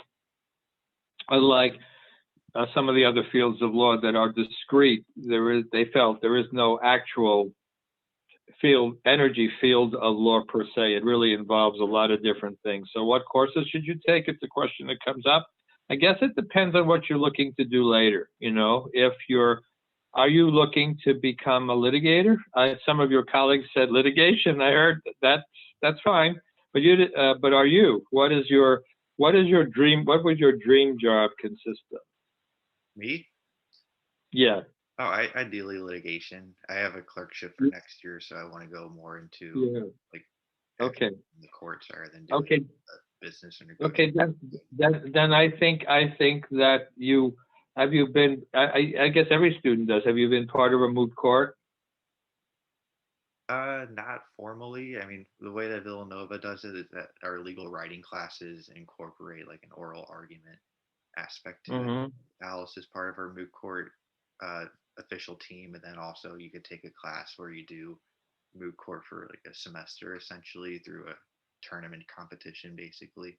unlike some of the other fields of law that are discrete. They felt there is no actual energy field of law per se. It really involves a lot of different things. So what courses should you take? It's a question that comes up. I guess it depends on what you're looking to do later. You know, if you're are you looking to become a litigator? Some of your colleagues said litigation. I heard that's fine, but but are you? What is your dream? What would your dream job consist of? Me? Yeah. Oh, ideally litigation. I have a clerkship for next year, so I want to go more into like Okay. in the courts rather than doing Okay. business or Okay. negotiation. Then I think that have you been? I guess every student does. Have you been part of a moot court? Not formally. I mean, the way that Villanova does it is that our legal writing classes incorporate like an oral argument aspect to it. Mm-hmm. Alice is part of our moot court uh, official team, and then also you could take a class where you do moot court for like a semester, essentially through a tournament competition, basically.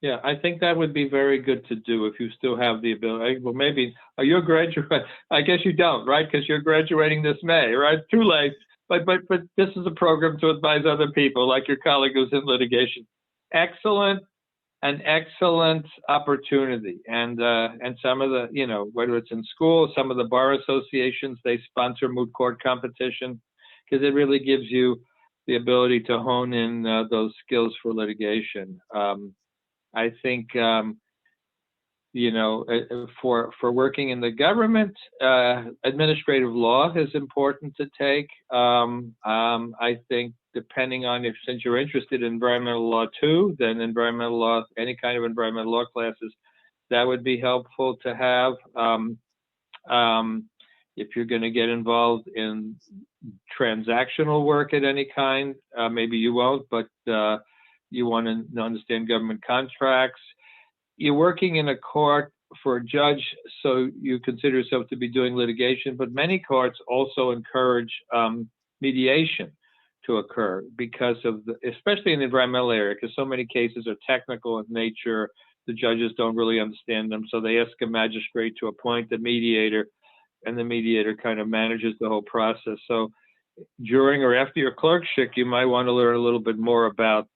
Yeah, I think that would be very good to do if you still have the ability. Well, maybe you're graduate. I guess you don't, right? Because you're graduating this May, right? Too late. But this is a program to advise other people, like your colleague who's in litigation. An excellent opportunity. And some of the, whether it's in school, some of the bar associations, they sponsor moot court competition because it really gives you the ability to hone in those skills for litigation. I think, for working in the government, administrative law is important to take. I think depending on since you're interested in environmental law too, then environmental law, any kind of environmental law classes, that would be helpful to have. If you're going to get involved in transactional work at any kind, maybe you won't, but you want to understand government contracts. You're working in a court for a judge, so you consider yourself to be doing litigation, but many courts also encourage mediation to occur because of especially in the environmental area, because so many cases are technical in nature. The judges don't really understand them, so they ask a magistrate to appoint a mediator, and the mediator kind of manages the whole process. So during or after your clerkship, you might want to learn a little bit more about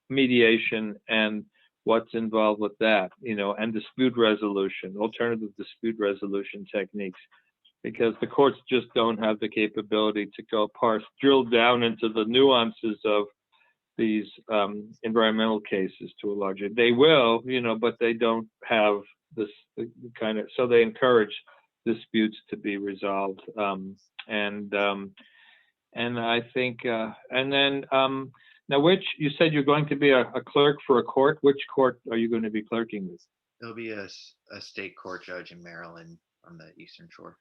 mediation and what's involved with that, and dispute resolution, alternative dispute resolution techniques, because the courts just don't have the capability to drill down into the nuances of these environmental cases to a large extent. They will, but they don't have this kind of, so they encourage disputes to be resolved. And I think, and then, now, you said you're going to be a clerk for a court. Which court are you going to be clerking with? There'll be a state court judge in Maryland on the Eastern Shore.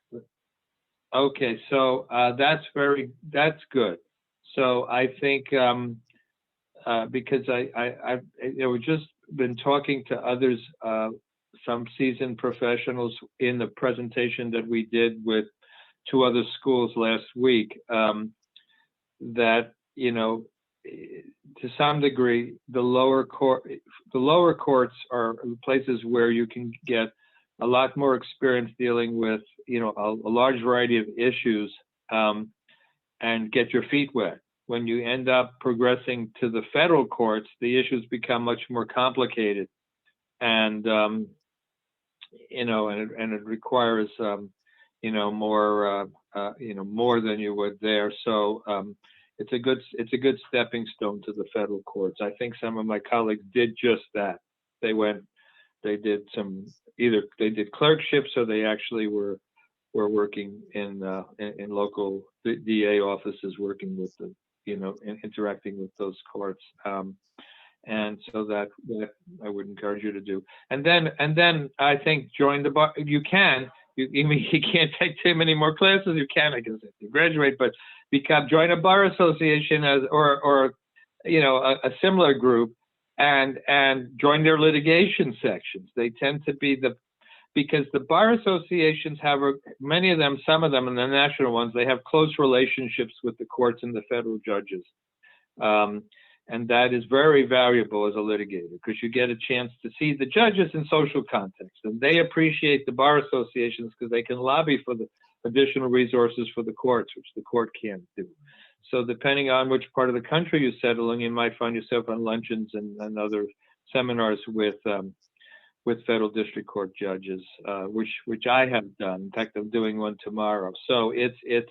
Okay, so that's good. So I think because we've just been talking to others, some seasoned professionals in the presentation that we did with 2 other schools last week, that to some degree, the lower courts are places where you can get a lot more experience dealing with, a large variety of issues, and get your feet wet. When you end up progressing to the federal courts, the issues become much more complicated, and and it requires more more than you would there. So it's a good stepping stone to the federal courts. I think some of my colleagues did just that. They did clerkships, or they actually were working in local DA offices, working with interacting with those courts. And so that I would encourage you to do. And then I think join the bar. You can. You can't take too many more classes. You can, I guess, if you graduate, but join a bar association or a similar group, and join their litigation sections. They tend to be because the bar associations have many of them, some of them, and the national ones, they have close relationships with the courts and the federal judges. And that is very valuable as a litigator, because you get a chance to see the judges in social context, and they appreciate the bar associations because they can lobby for the additional resources for the courts, which the court can't do. So depending on which part of the country you settle in, you might find yourself on luncheons and other seminars with with federal district court judges, which I have done. In fact, I'm doing one tomorrow. So it is,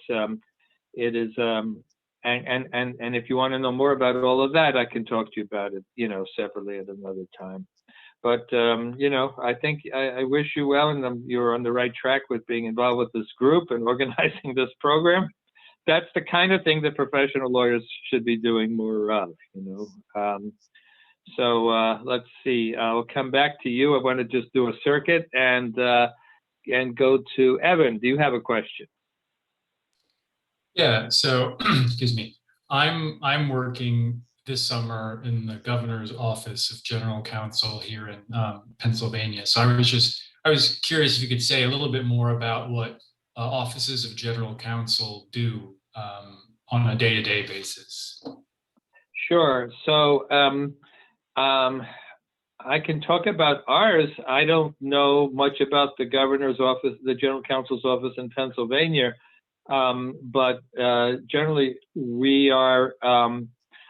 and if you want to know more about all of that, I can talk to you about it, separately at another time. But I think I wish you well, and you're on the right track with being involved with this group and organizing this program. That's the kind of thing that professional lawyers should be doing more of, So let's see. I'll come back to you. I want to just do a circuit and go to Evan. Do you have a question? Yeah. So, excuse me. I'm working this summer in the governor's office of general counsel here in Pennsylvania. So I was curious if you could say a little bit more about what offices of general counsel do on a day-to-day basis. Sure. So I can talk about ours. I don't know much about the governor's office, the general counsel's office in Pennsylvania, but generally we are.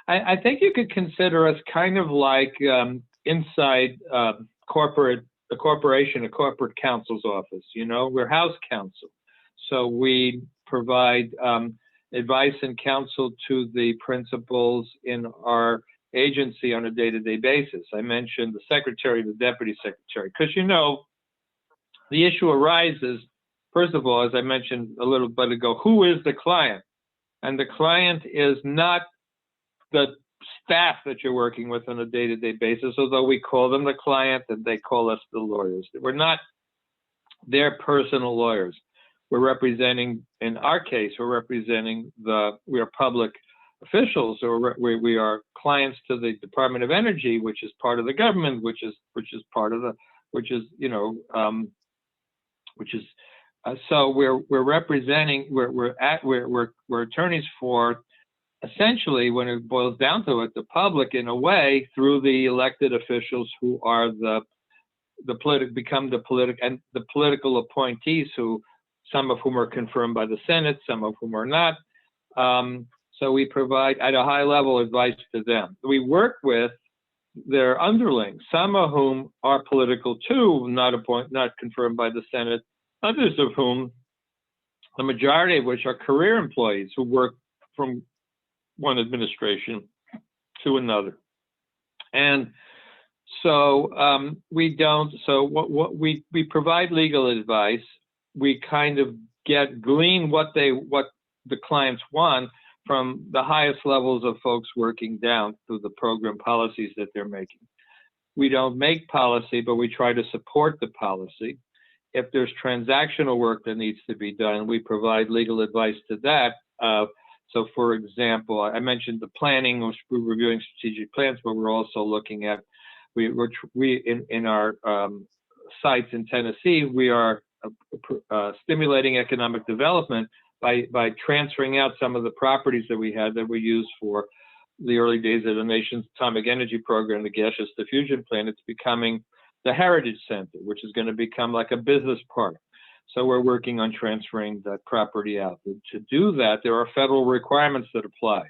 I think you could consider us kind of like inside a corporate counsel's office. We're house counsel, so we provide advice and counsel to the principals in our agency on a day-to-day basis. I mentioned the secretary, the deputy secretary, because the issue arises, first of all, as I mentioned a little bit ago, who is the client? And the client is not the staff that you're working with on a day-to-day basis, although we call them the client and they call us the lawyers. We're not their personal lawyers. We're representing, in our case, we are public officials, or we are clients to the Department of Energy, which is part of the government, so we're representing, we're attorneys for, essentially, when it boils down to it, the public in a way through the elected officials who are the political appointees, who some of whom are confirmed by the Senate, some of whom are not. So we provide at a high level advice to them. We work with their underlings, some of whom are political too, not confirmed by the Senate, others of whom, the majority of which are career employees who work from one administration to another. And so we provide legal advice. We kind of glean what the clients want from the highest levels of folks working down through the program policies that they're making. We don't make policy, but we try to support the policy. If there's transactional work that needs to be done, we provide legal advice to that. So, for example, I mentioned the planning, which we're reviewing strategic plans, but we're also looking at, in our sites in Tennessee, we are stimulating economic development by transferring out some of the properties that we had that we used for the early days of the nation's atomic energy program, the gaseous diffusion plant. It's becoming the Heritage Center, which is going to become like a business park. So we're working on transferring that property out. To do that, there are federal requirements that apply.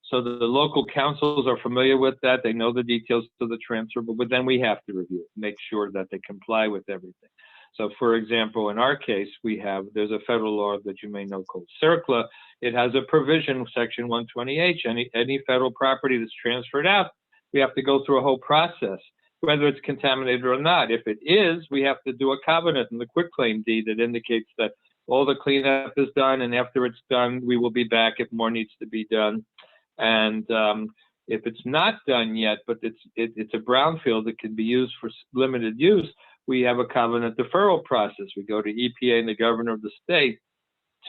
So the local councils are familiar with that. They know the details to the transfer, but then we have to review it, make sure that they comply with everything. So, for example, in our case, there's a federal law that you may know called CERCLA. It has a provision, Section 120H. Any federal property that's transferred out, we have to go through a whole process, whether it's contaminated or not. If it is, we have to do a covenant in the quitclaim deed that indicates that all the cleanup is done, and after it's done, we will be back if more needs to be done. And if it's not done yet, but it's a brownfield that can be used for limited use, we have a covenant deferral process. We go to EPA and the governor of the state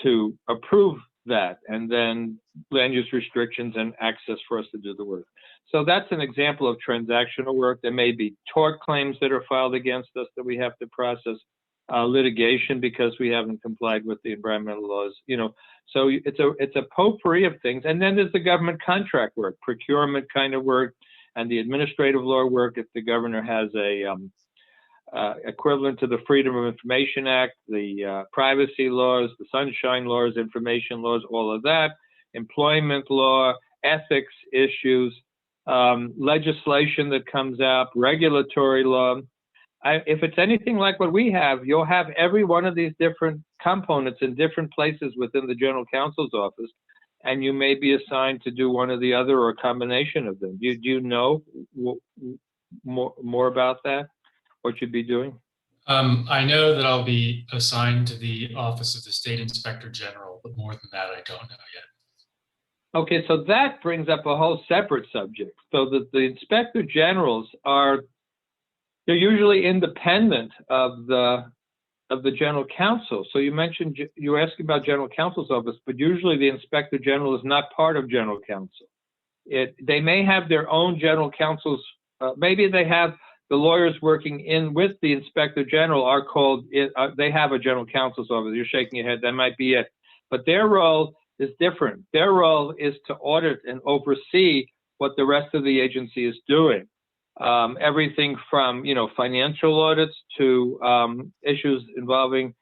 to approve that, and then land use restrictions and access for us to do the work. So that's an example of transactional work. There may be tort claims that are filed against us that we have to process, litigation because we haven't complied with the environmental laws. So it's a potpourri of things. And then there's the government contract work, procurement kind of work, and the administrative law work. If the governor has a equivalent to the Freedom of Information Act, the privacy laws, the sunshine laws, information laws, all of that, employment law, ethics issues, legislation that comes out, regulatory law. if it's anything like what we have, you'll have every one of these different components in different places within the general counsel's office, and you may be assigned to do one or the other or a combination of them. Do you know more about that? What you'd be doing? I know that I'll be assigned to the Office of the State Inspector General, but more than that, I don't know yet. Okay, so that brings up a whole separate subject. So the inspector generals they're usually independent of the general counsel. So you mentioned, you were asking about general counsel's office, but usually the inspector general is not part of general counsel. They may have their own general counsels. Maybe they have the lawyers working in with the inspector general are called, they have a general counsel's office. You're shaking your head, that might be it. But their role is different. Their role is to audit and oversee what the rest of the agency is doing. Everything from, financial audits to issues involving,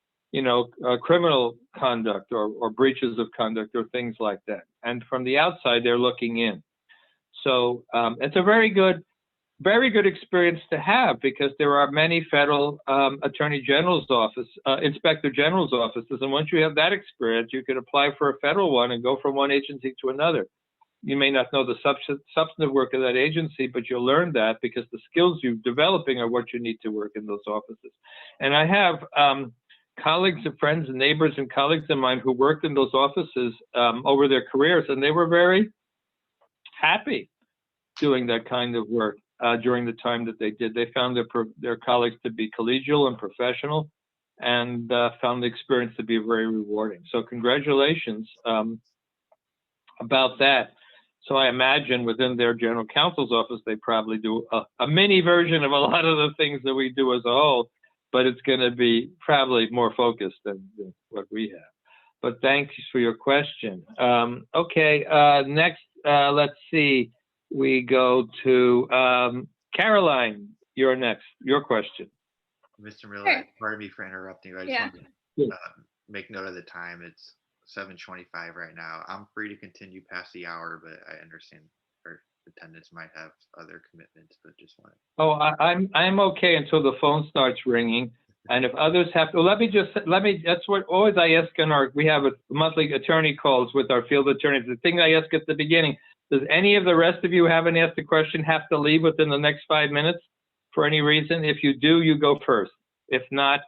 criminal conduct or breaches of conduct or things like that. And from the outside, they're looking in. So it's a very good experience to have, because there are many federal attorney general's office, inspector general's offices. And once you have that experience, you can apply for a federal one and go from one agency to another. You may not know the substantive work of that agency, but you'll learn that because the skills you're developing are what you need to work in those offices. And I have colleagues and friends and neighbors and colleagues of mine who worked in those offices over their careers, and they were very happy doing that kind of work during the time that they did. They found their colleagues to be collegial and professional, and found the experience to be very rewarding. So congratulations about that. So I imagine within their general counsel's office, they probably do a mini version of a lot of the things that we do as a whole, but it's going to be probably more focused than what we have. But thanks for your question. Okay, next, let's see. We go to Caroline. You're next. Your question. Mr. Miller, pardon me for interrupting you. I just want to make note of the time. It's 7:25 right now. I'm free to continue past the hour, but I understand our attendants might have other commitments, but just want to. Oh, I'm okay until the phone starts ringing. And if others have to, that's what always I ask we have a monthly attorney calls with our field attorneys. The thing I ask at the beginning, does any of the rest of you who haven't asked a question have to leave within the next 5 minutes for any reason? If you do, you go first. If not,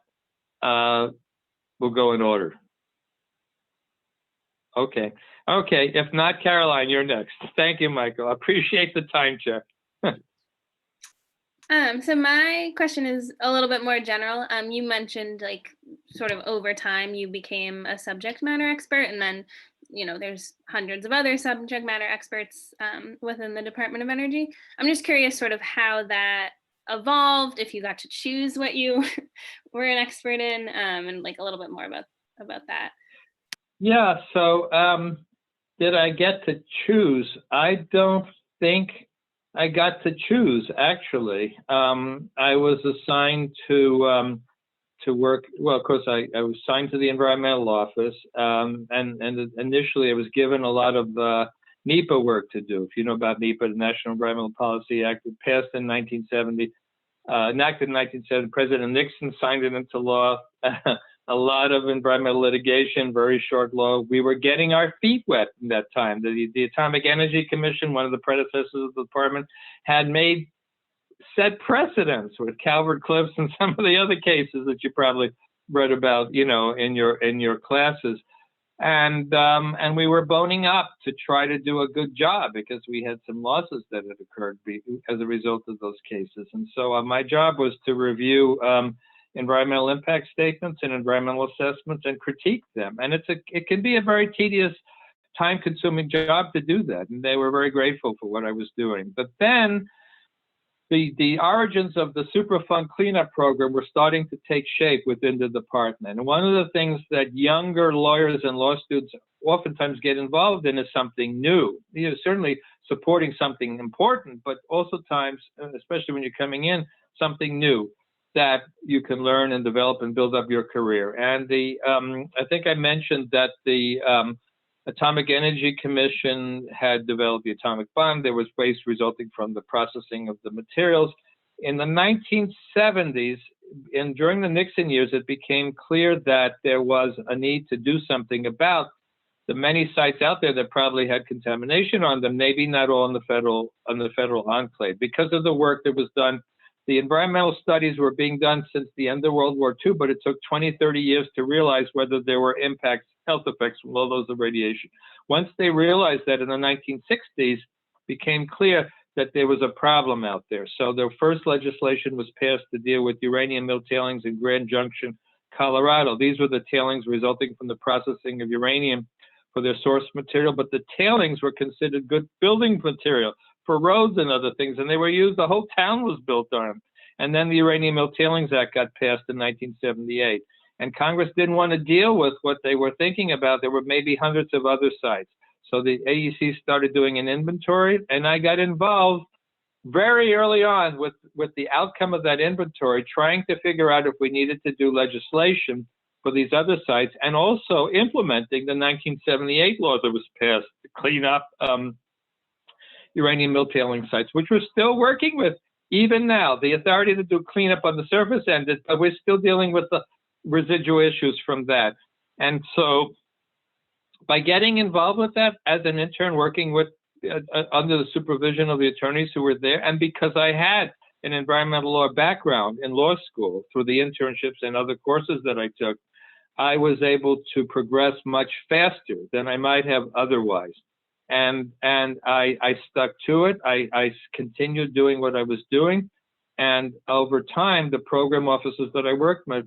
we'll go in order. Okay. If not, Caroline, you're next. Thank you, Michael. I appreciate the time check. So my question is a little bit more general. You mentioned sort of over time you became a subject matter expert, and then there's hundreds of other subject matter experts within the Department of Energy. I'm just curious sort of how that evolved, if you got to choose what you were an expert in, and a little bit more about that. Yeah, so did I get to choose? I don't think I got to choose, actually. I was assigned to work, well, of course, I was assigned to the environmental office, and initially I was given a lot of NEPA work to do. If you know about NEPA, the National Environmental Policy Act, it passed in 1970, enacted in 1970. President Nixon signed it into law. A lot of environmental litigation, very short law. We were getting our feet wet in that time. The Atomic Energy Commission, one of the predecessors of the department, had set precedents with Calvert Cliffs and some of the other cases that you probably read about, in your classes. And we were boning up to try to do a good job because we had some losses that had occurred as a result of those cases. And so my job was to review environmental impact statements and environmental assessments and critique them. And it can be a very tedious, time-consuming job to do that. And they were very grateful for what I was doing. But then the origins of the Superfund cleanup program were starting to take shape within the department. And one of the things that younger lawyers and law students oftentimes get involved in is something new. Certainly supporting something important, but also times, especially when you're coming in, something new that you can learn and develop and build up your career. And I think I mentioned that the Atomic Energy Commission had developed the atomic bomb. There was waste resulting from the processing of the materials. In the 1970s, and during the Nixon years, it became clear that there was a need to do something about the many sites out there that probably had contamination on them, maybe not all in the federal enclave. Because of the work that was done, the environmental studies were being done since the end of World War II, but it took 20, 30 years to realize whether there were impacts, health effects from low levels of radiation. Once they realized that in the 1960s, became clear that there was a problem out there. So the first legislation was passed to deal with uranium mill tailings in Grand Junction, Colorado. These were the tailings resulting from the processing of uranium for their source material, but the tailings were considered good building material for roads and other things, and they were used, the whole town was built on them. And then the Uranium Mill Tailings Act got passed in 1978. And Congress didn't want to deal with what they were thinking about. There were maybe hundreds of other sites. So the AEC started doing an inventory, and I got involved very early on with the outcome of that inventory, trying to figure out if we needed to do legislation for these other sites, and also implementing the 1978 law that was passed to clean up uranium mill tailing sites, which we're still working with even now. The authority to do cleanup on the surface ended, but we're still dealing with the residual issues from that. And so by getting involved with that as an intern, working with under the supervision of the attorneys who were there, and because I had an environmental law background in law school through the internships and other courses that I took, I was able to progress much faster than I might have otherwise. And I stuck to it. I continued doing what I was doing. And over time, the program officers that I worked with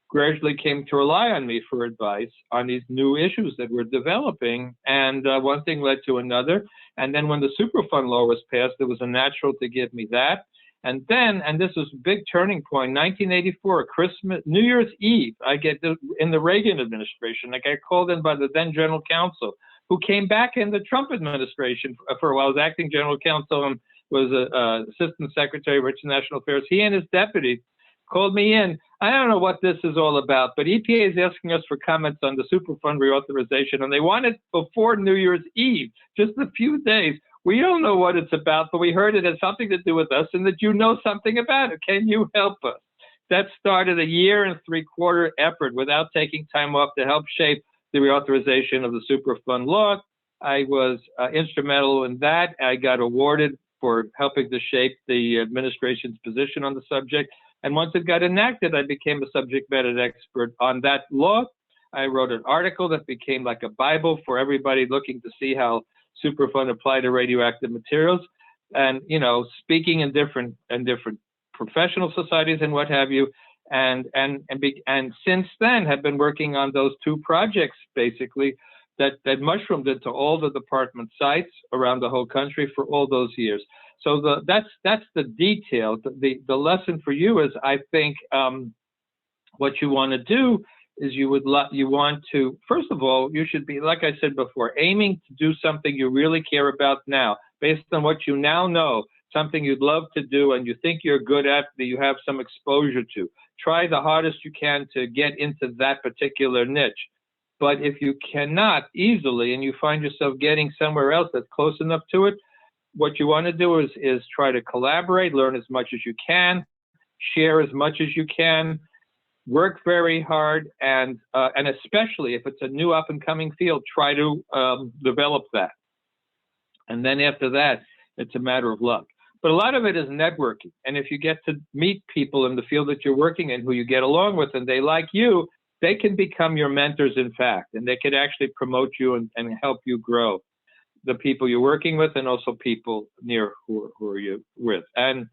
gradually came to rely on me for advice on these new issues that we're developing. And one thing led to another. And then when the Superfund law was passed, it was a natural to give me that. And then, and this was a big turning point, 1984, Christmas, New Year's Eve, I get in the Reagan administration, I got called in by the then general counsel, who came back in the Trump administration for a while. I was acting general counsel and was assistant secretary of international affairs. He and his deputy called me in. I don't know what this is all about, but EPA is asking us for comments on the Superfund reauthorization, and they want it before New Year's Eve, just a few days. We don't know what it's about, but we heard it has something to do with us and that you know something about it. Can you help us? That started a 1.75 year effort without taking time off to help shape the reauthorization of the Superfund law. I was instrumental in that. I got awarded for helping to shape the administration's position on the subject. And once it got enacted, I became a subject matter expert on that law. I wrote an article that became like a Bible for everybody looking to see how Superfund applied to radioactive materials, and speaking in different professional societies and what have you. And since then have been working on those two projects basically that mushroomed into all the department sites around the whole country for all those years. So that's the detail. The lesson for you is, I think what you want to do is you want to, first of all, you should be, like I said before, aiming to do something you really care about now, based on what you now know, something you'd love to do and you think you're good at, that you have some exposure to. Try the hardest you can to get into that particular niche. But if you cannot easily and you find yourself getting somewhere else that's close enough to it, what you want to do is try to collaborate, learn as much as you can, share as much as you can, work very hard, and especially if it's a new up-and-coming field, try to develop that. And then after that, it's a matter of luck. But a lot of it is networking. And if you get to meet people in the field that you're working in who you get along with and they like you, they can become your mentors, in fact, and they could actually promote you and help you grow, the people you're working with and also people near who are you with. And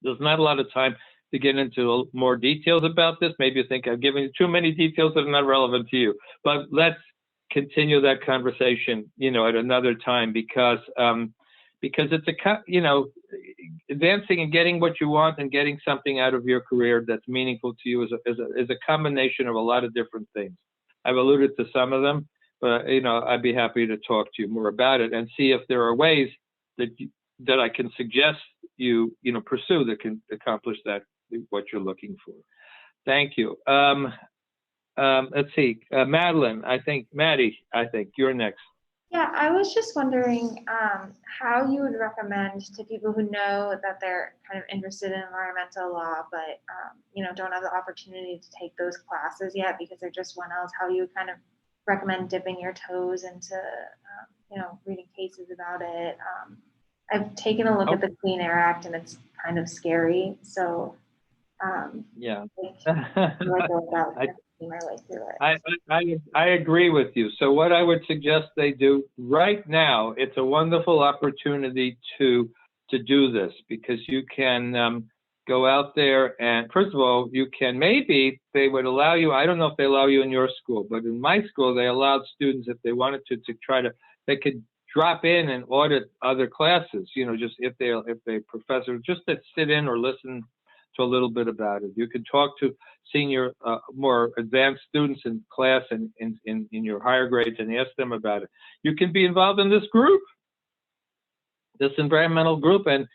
there's not a lot of time to get into more details about this. Maybe you think I've given you too many details that are not relevant to you, but let's continue that conversation, at another time, because it's advancing and getting what you want and getting something out of your career that's meaningful to you is a combination of a lot of different things. I've alluded to some of them, but I'd be happy to talk to you more about it and see if there are ways that I can suggest you pursue that can accomplish that, what you're looking for. Thank you. Let's see, Madeline, Maddie, I think you're next. Yeah, I was just wondering how you would recommend to people who know that they're kind of interested in environmental law, but don't have the opportunity to take those classes yet because they're just 1Ls. How you would kind of recommend dipping your toes into reading cases about it. I've taken a look at the Clean Air Act and it's kind of scary. So Yeah. like about my way through it. I agree with you. So what I would suggest they do right now, it's a wonderful opportunity to do this because you can go out there and first of all, you can maybe they would allow you. I don't know if they allow you in your school, but in my school they allowed students if they wanted to try to they could drop in and audit other classes. Just if they professor just to sit in or listen to a little bit about it. You can talk to senior, more advanced students in class and in your higher grades and ask them about it. You can be involved in this group, this environmental group, and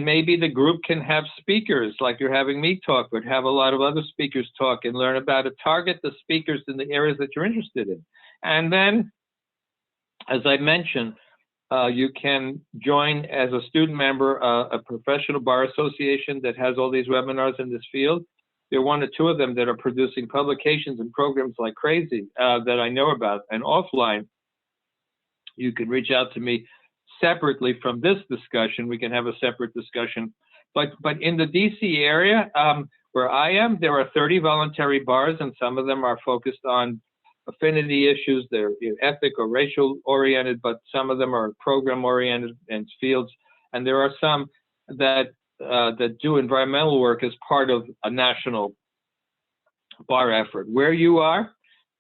maybe the group can have speakers like you're having me talk, but have a lot of other speakers talk and learn about it. Target the speakers in the areas that you're interested in. And then, as I mentioned, you can join as a student member a professional bar association that has all these webinars in this field. There are 1 or 2 of them that are producing publications and programs like crazy that I know about. And offline, you can reach out to me separately from this discussion. We can have a separate discussion. But in the DC area where I am, there are 30 voluntary bars, and some of them are focused on affinity issues. They're ethnic or racial oriented, but some of them are program oriented and fields. And there are some that do environmental work as part of a national bar effort. Where you are,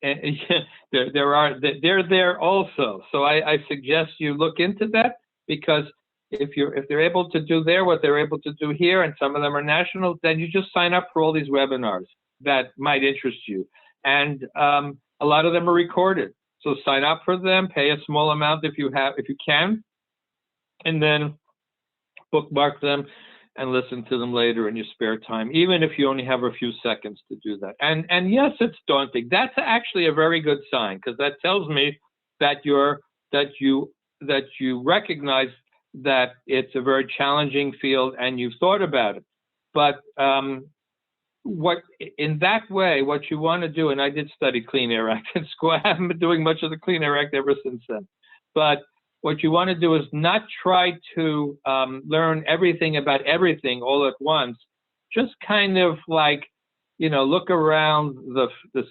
they're there also. So I suggest you look into that because if they're able to do there what they're able to do here, and some of them are national, then you just sign up for all these webinars that might interest you. And a lot of them are recorded. So sign up for them, pay a small amount if you can, and then bookmark them and listen to them later in your spare time, even if you only have a few seconds to do that. And yes, it's daunting. That's actually a very good sign because that tells me that you recognize that it's a very challenging field and you've thought about it. But in that way, what you want to do, and I did study Clean Air Act in school. I haven't been doing much of the Clean Air Act ever since then. But what you want to do is not try to learn everything about everything all at once. Just kind of like, look around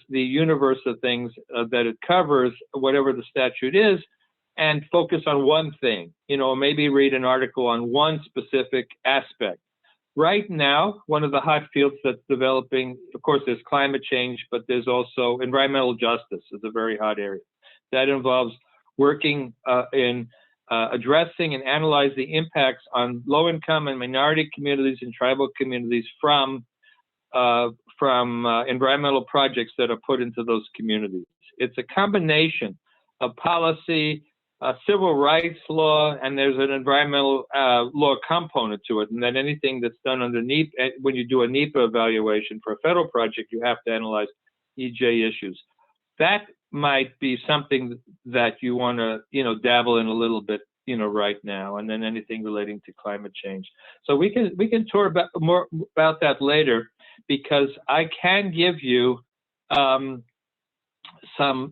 the universe of things that it covers, whatever the statute is, and focus on one thing. Maybe read an article on one specific aspect. Right now, one of the hot fields that's developing, of course, there's climate change, but there's also environmental justice is a very hot area. That involves working in addressing and analyze the impacts on low-income and minority communities and tribal communities from environmental projects that are put into those communities. It's a combination of policy, civil rights law, and there's an environmental law component to it. And then anything that's done under NEPA, when you do a NEPA evaluation for a federal project, you have to analyze EJ issues. That might be something that you want to, dabble in a little bit, right now, and then anything relating to climate change. So we can talk about more about that later, because I can give you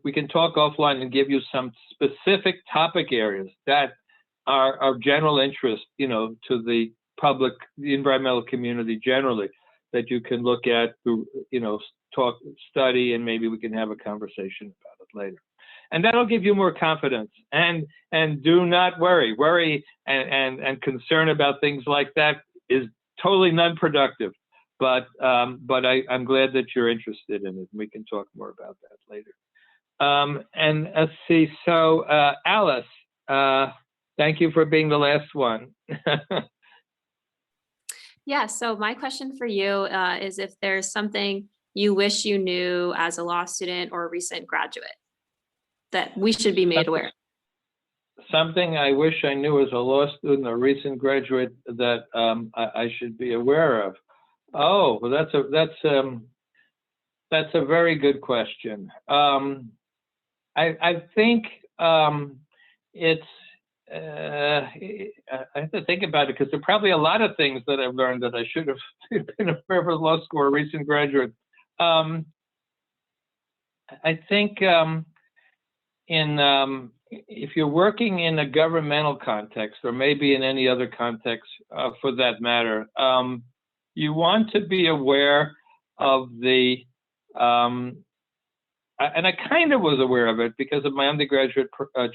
we can talk offline and give you some specific topic areas that are of general interest, to the public, the environmental community generally, that you can look at, talk, study, and maybe we can have a conversation about it later. And that'll give you more confidence. And do not worry. Worry and concern about things like that is totally non-productive. But I'm glad that you're interested in it. We can talk more about that later. And let's see. So Alice, thank you for being the last one. Yeah, so my question for you is if there's something you wish you knew as a law student or a recent graduate that we should be made aware of. Something I wish I knew as a law student or recent graduate that I should be aware of. Oh, well, that's a very good question. I think it's I have to think about it because there are probably a lot of things that I've learned that I should have been aware of law school or a recent graduate. I think if you're working in a governmental context, or maybe in any other context for that matter, you want to be aware of the, and I kind of was aware of it because of my undergraduate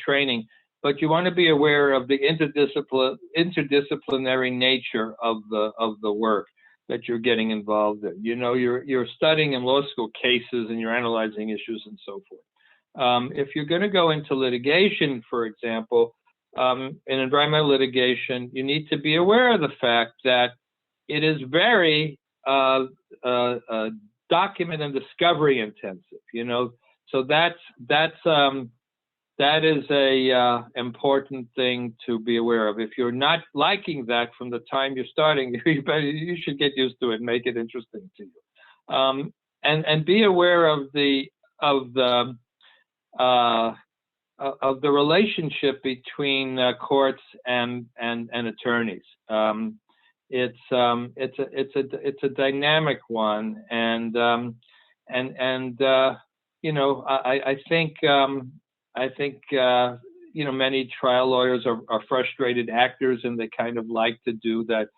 training, but you want to be aware of the interdisciplinary nature of the work that you're getting involved in. You know, you're studying in law school cases and you're analyzing issues and so forth. If you're going to go into litigation, for example, in environmental litigation, you need to be aware of the fact that it is very document and discovery intensive. You know, so that is a important thing to be aware of. If you're not liking that from the time you're starting, you should get used to it and make it interesting to you. And be aware of the relationship between courts and attorneys. It's a dynamic one, and you know, I think you know, many trial lawyers are frustrated actors and they kind of like to do that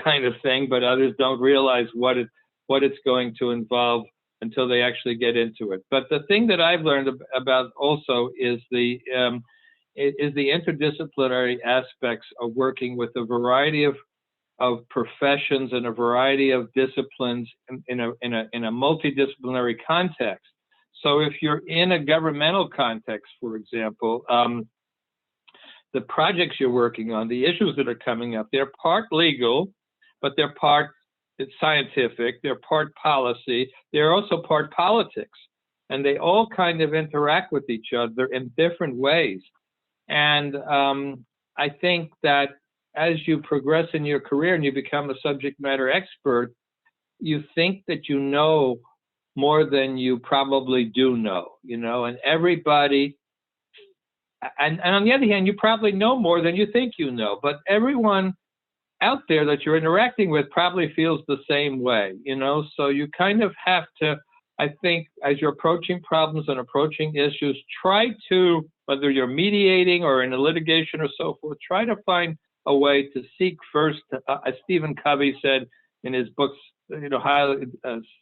kind of thing, but others don't realize what it's going to involve until they actually get into it. But the thing that I've learned about also is the interdisciplinary aspects of working with a variety of professions and a variety of disciplines in a multidisciplinary context. So if you're in a governmental context, for example, the projects you're working on, the issues that are coming up, they're part legal, but they're part scientific, they're part policy, they're also part politics. And they all kind of interact with each other in different ways. And I think that as you progress in your career and you become a subject matter expert, you think that you know more than you probably do know, you know, and everybody, and on the other hand, you probably know more than you think you know, but everyone out there that you're interacting with probably feels the same way, you know, so you kind of have to, I think, as you're approaching problems and approaching issues, try to, whether you're mediating or in a litigation or so forth, try to find a way to seek first, as Stephen Covey said in his books, you know,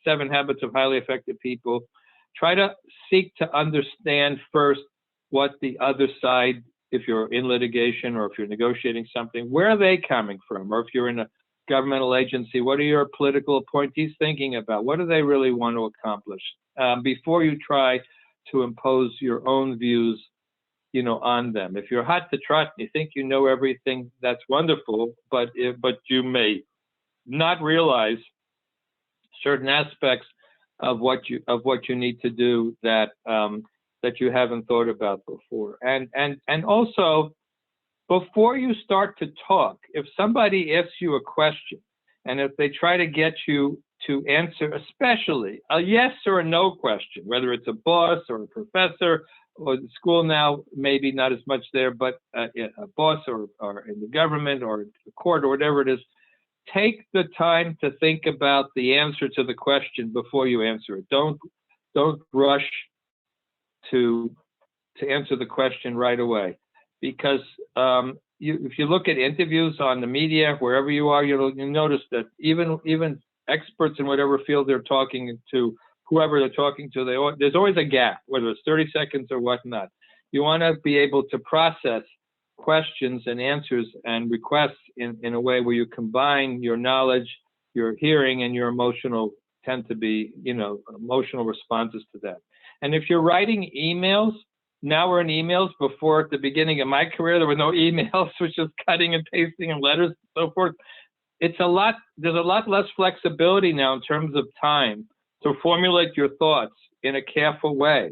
7 Habits of Highly Effective People, try to seek to understand first what the other side, if you're in litigation or if you're negotiating something, where are they coming from? Or if you're in a governmental agency, what are your political appointees thinking about? What do they really want to accomplish? Before you try to impose your own views, you know, on them. If you're hot to trot, you think you know everything, that's wonderful, but you may not realize certain aspects of what you need to do that you haven't thought about before. And also, before you start to talk, if somebody asks you a question, and if they try to get you to answer, especially a yes or a no question, whether it's a boss or a professor, or the school now, maybe not as much there, but a boss or in the government or the court or whatever it is, take the time to think about the answer to the question before you answer it. Don't rush to answer the question right away, because if you look at interviews on the media, wherever you are, you'll notice that even experts in whatever field they're talking to, whoever they're talking to, there's always a gap, whether it's 30 seconds or whatnot. You want to be able to process questions and answers and requests in a way where you combine your knowledge, your hearing, and your emotional responses to that. And if you're writing emails, now we're in emails. Before, at the beginning of my career, there were no emails, which was cutting and pasting and letters and so forth. There's a lot less flexibility now in terms of time to formulate your thoughts in a careful way.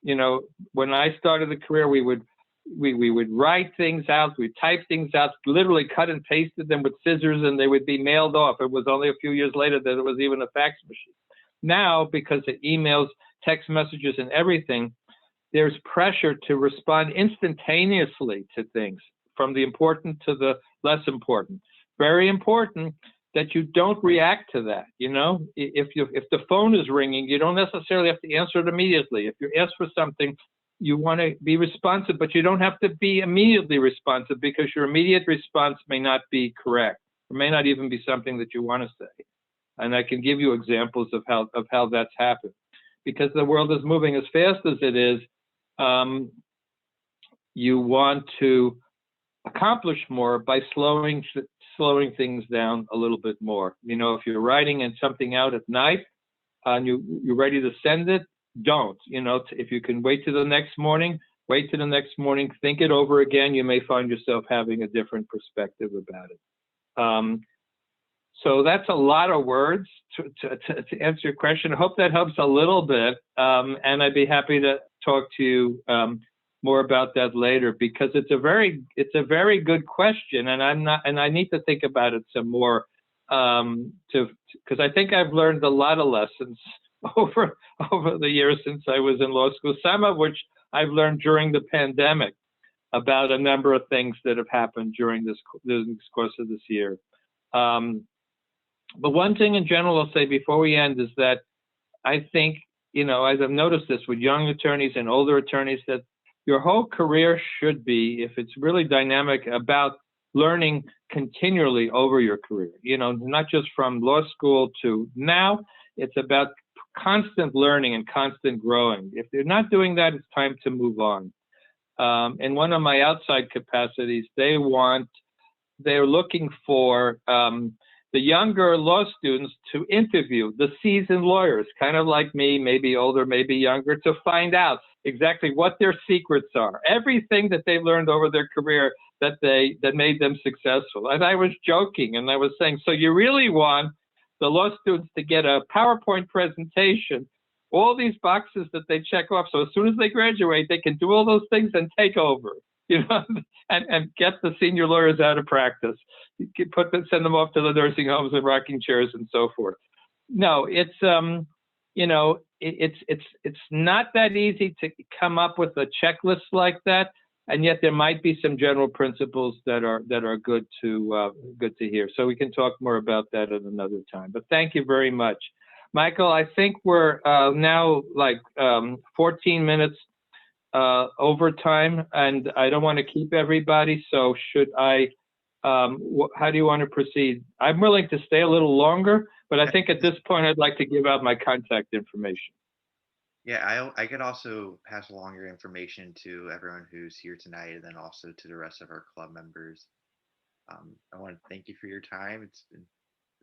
You know, when I started the career, we would write things out, we'd type things out, literally cut and pasted them with scissors, and they would be mailed off. It was only a few years later that it was even a fax machine. Now, because of emails, text messages, and everything, there's pressure to respond instantaneously to things, from the important to the less important. Very important that you don't react to that. You know, if the phone is ringing, you don't necessarily have to answer it immediately. If you're asked for something, you want to be responsive, but you don't have to be immediately responsive, because your immediate response may not be correct, or may not even be something that you want to say. And I can give you examples of how that's happened. Because the world is moving as fast as it is, you want to accomplish more by slowing things down a little bit more. You know, if you're writing something out at night and you're ready to send it, don't. You know, if you can wait till the next morning, wait till the next morning, think it over again. You may find yourself having a different perspective about it. So that's a lot of words to answer your question. I hope that helps a little bit, and I'd be happy to talk to you more about that later, because it's a very good question, and I need to think about it some more, because I think I've learned a lot of lessons over the years since I was in law school, some of which I've learned during the pandemic about a number of things that have happened during this course of this year. But one thing in general I'll say before we end is that I think, you know, as I've noticed this with young attorneys and older attorneys, that your whole career should be, if it's really dynamic, about learning continually over your career. You know, not just from law school to now, it's about constant learning and constant growing. If you're not doing that, it's time to move on. In one of my outside capacities, they're looking for the younger law students to interview the seasoned lawyers, kind of like me, maybe older, maybe younger, to find out exactly what their secrets are, everything that they learned over their career that made them successful. And I was joking, and I was saying, so you really want the law students to get a PowerPoint presentation, all these boxes that they check off, so as soon as they graduate, they can do all those things and take over, you know, and get the senior lawyers out of practice, send them off to the nursing homes and rocking chairs and so forth. No, it's you know, it's not that easy to come up with a checklist like that, and yet there might be some general principles that are good to hear. So we can talk more about that at another time. But thank you very much, Michael. I think we're now like 14 minutes over time, and I don't want to keep everybody. So should I? How do you want to proceed? I'm willing to stay a little longer, but I think at this point I'd like to give out my contact information. Yeah, I could also pass along your information to everyone who's here tonight, and then also to the rest of our club members. I want to thank you for your time. It's been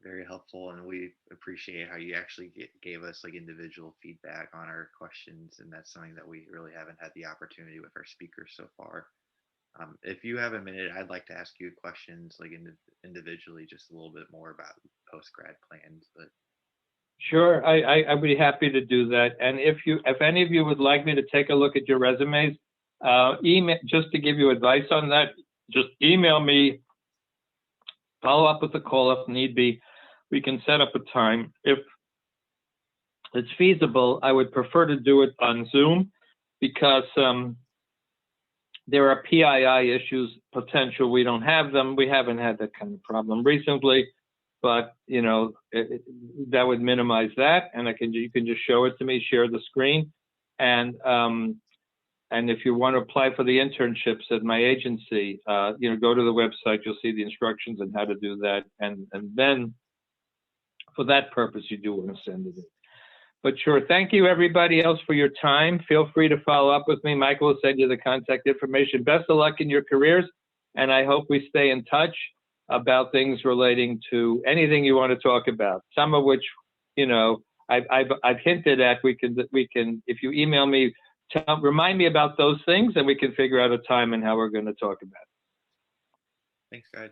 very helpful, and we appreciate how you actually gave us like individual feedback on our questions, and that's something that we really haven't had the opportunity with our speakers so far. If you have a minute, I'd like to ask you questions like individually, just a little bit more about post-grad plans. But sure, I'd be happy to do that. And if any of you would like me to take a look at your resumes, email, just to give you advice on that, just email me, follow up with a call if need be. We can set up a time. If it's feasible, I would prefer to do it on Zoom, because there are PII issues potential. We don't have them. We haven't had that kind of problem recently, but you know, that would minimize that. And you can just show it to me, share the screen, and if you want to apply for the internships at my agency, you know, go to the website. You'll see the instructions on how to do that, and then for that purpose, you do want to send it in. But sure, thank you everybody else for your time. Feel free to follow up with me. Michael will send you the contact information. Best of luck in your careers, and I hope we stay in touch about things relating to anything you want to talk about. Some of which, you know, I've hinted at. We can if you email me, remind me about those things, and we can figure out a time and how we're going to talk about it. Thanks, guys.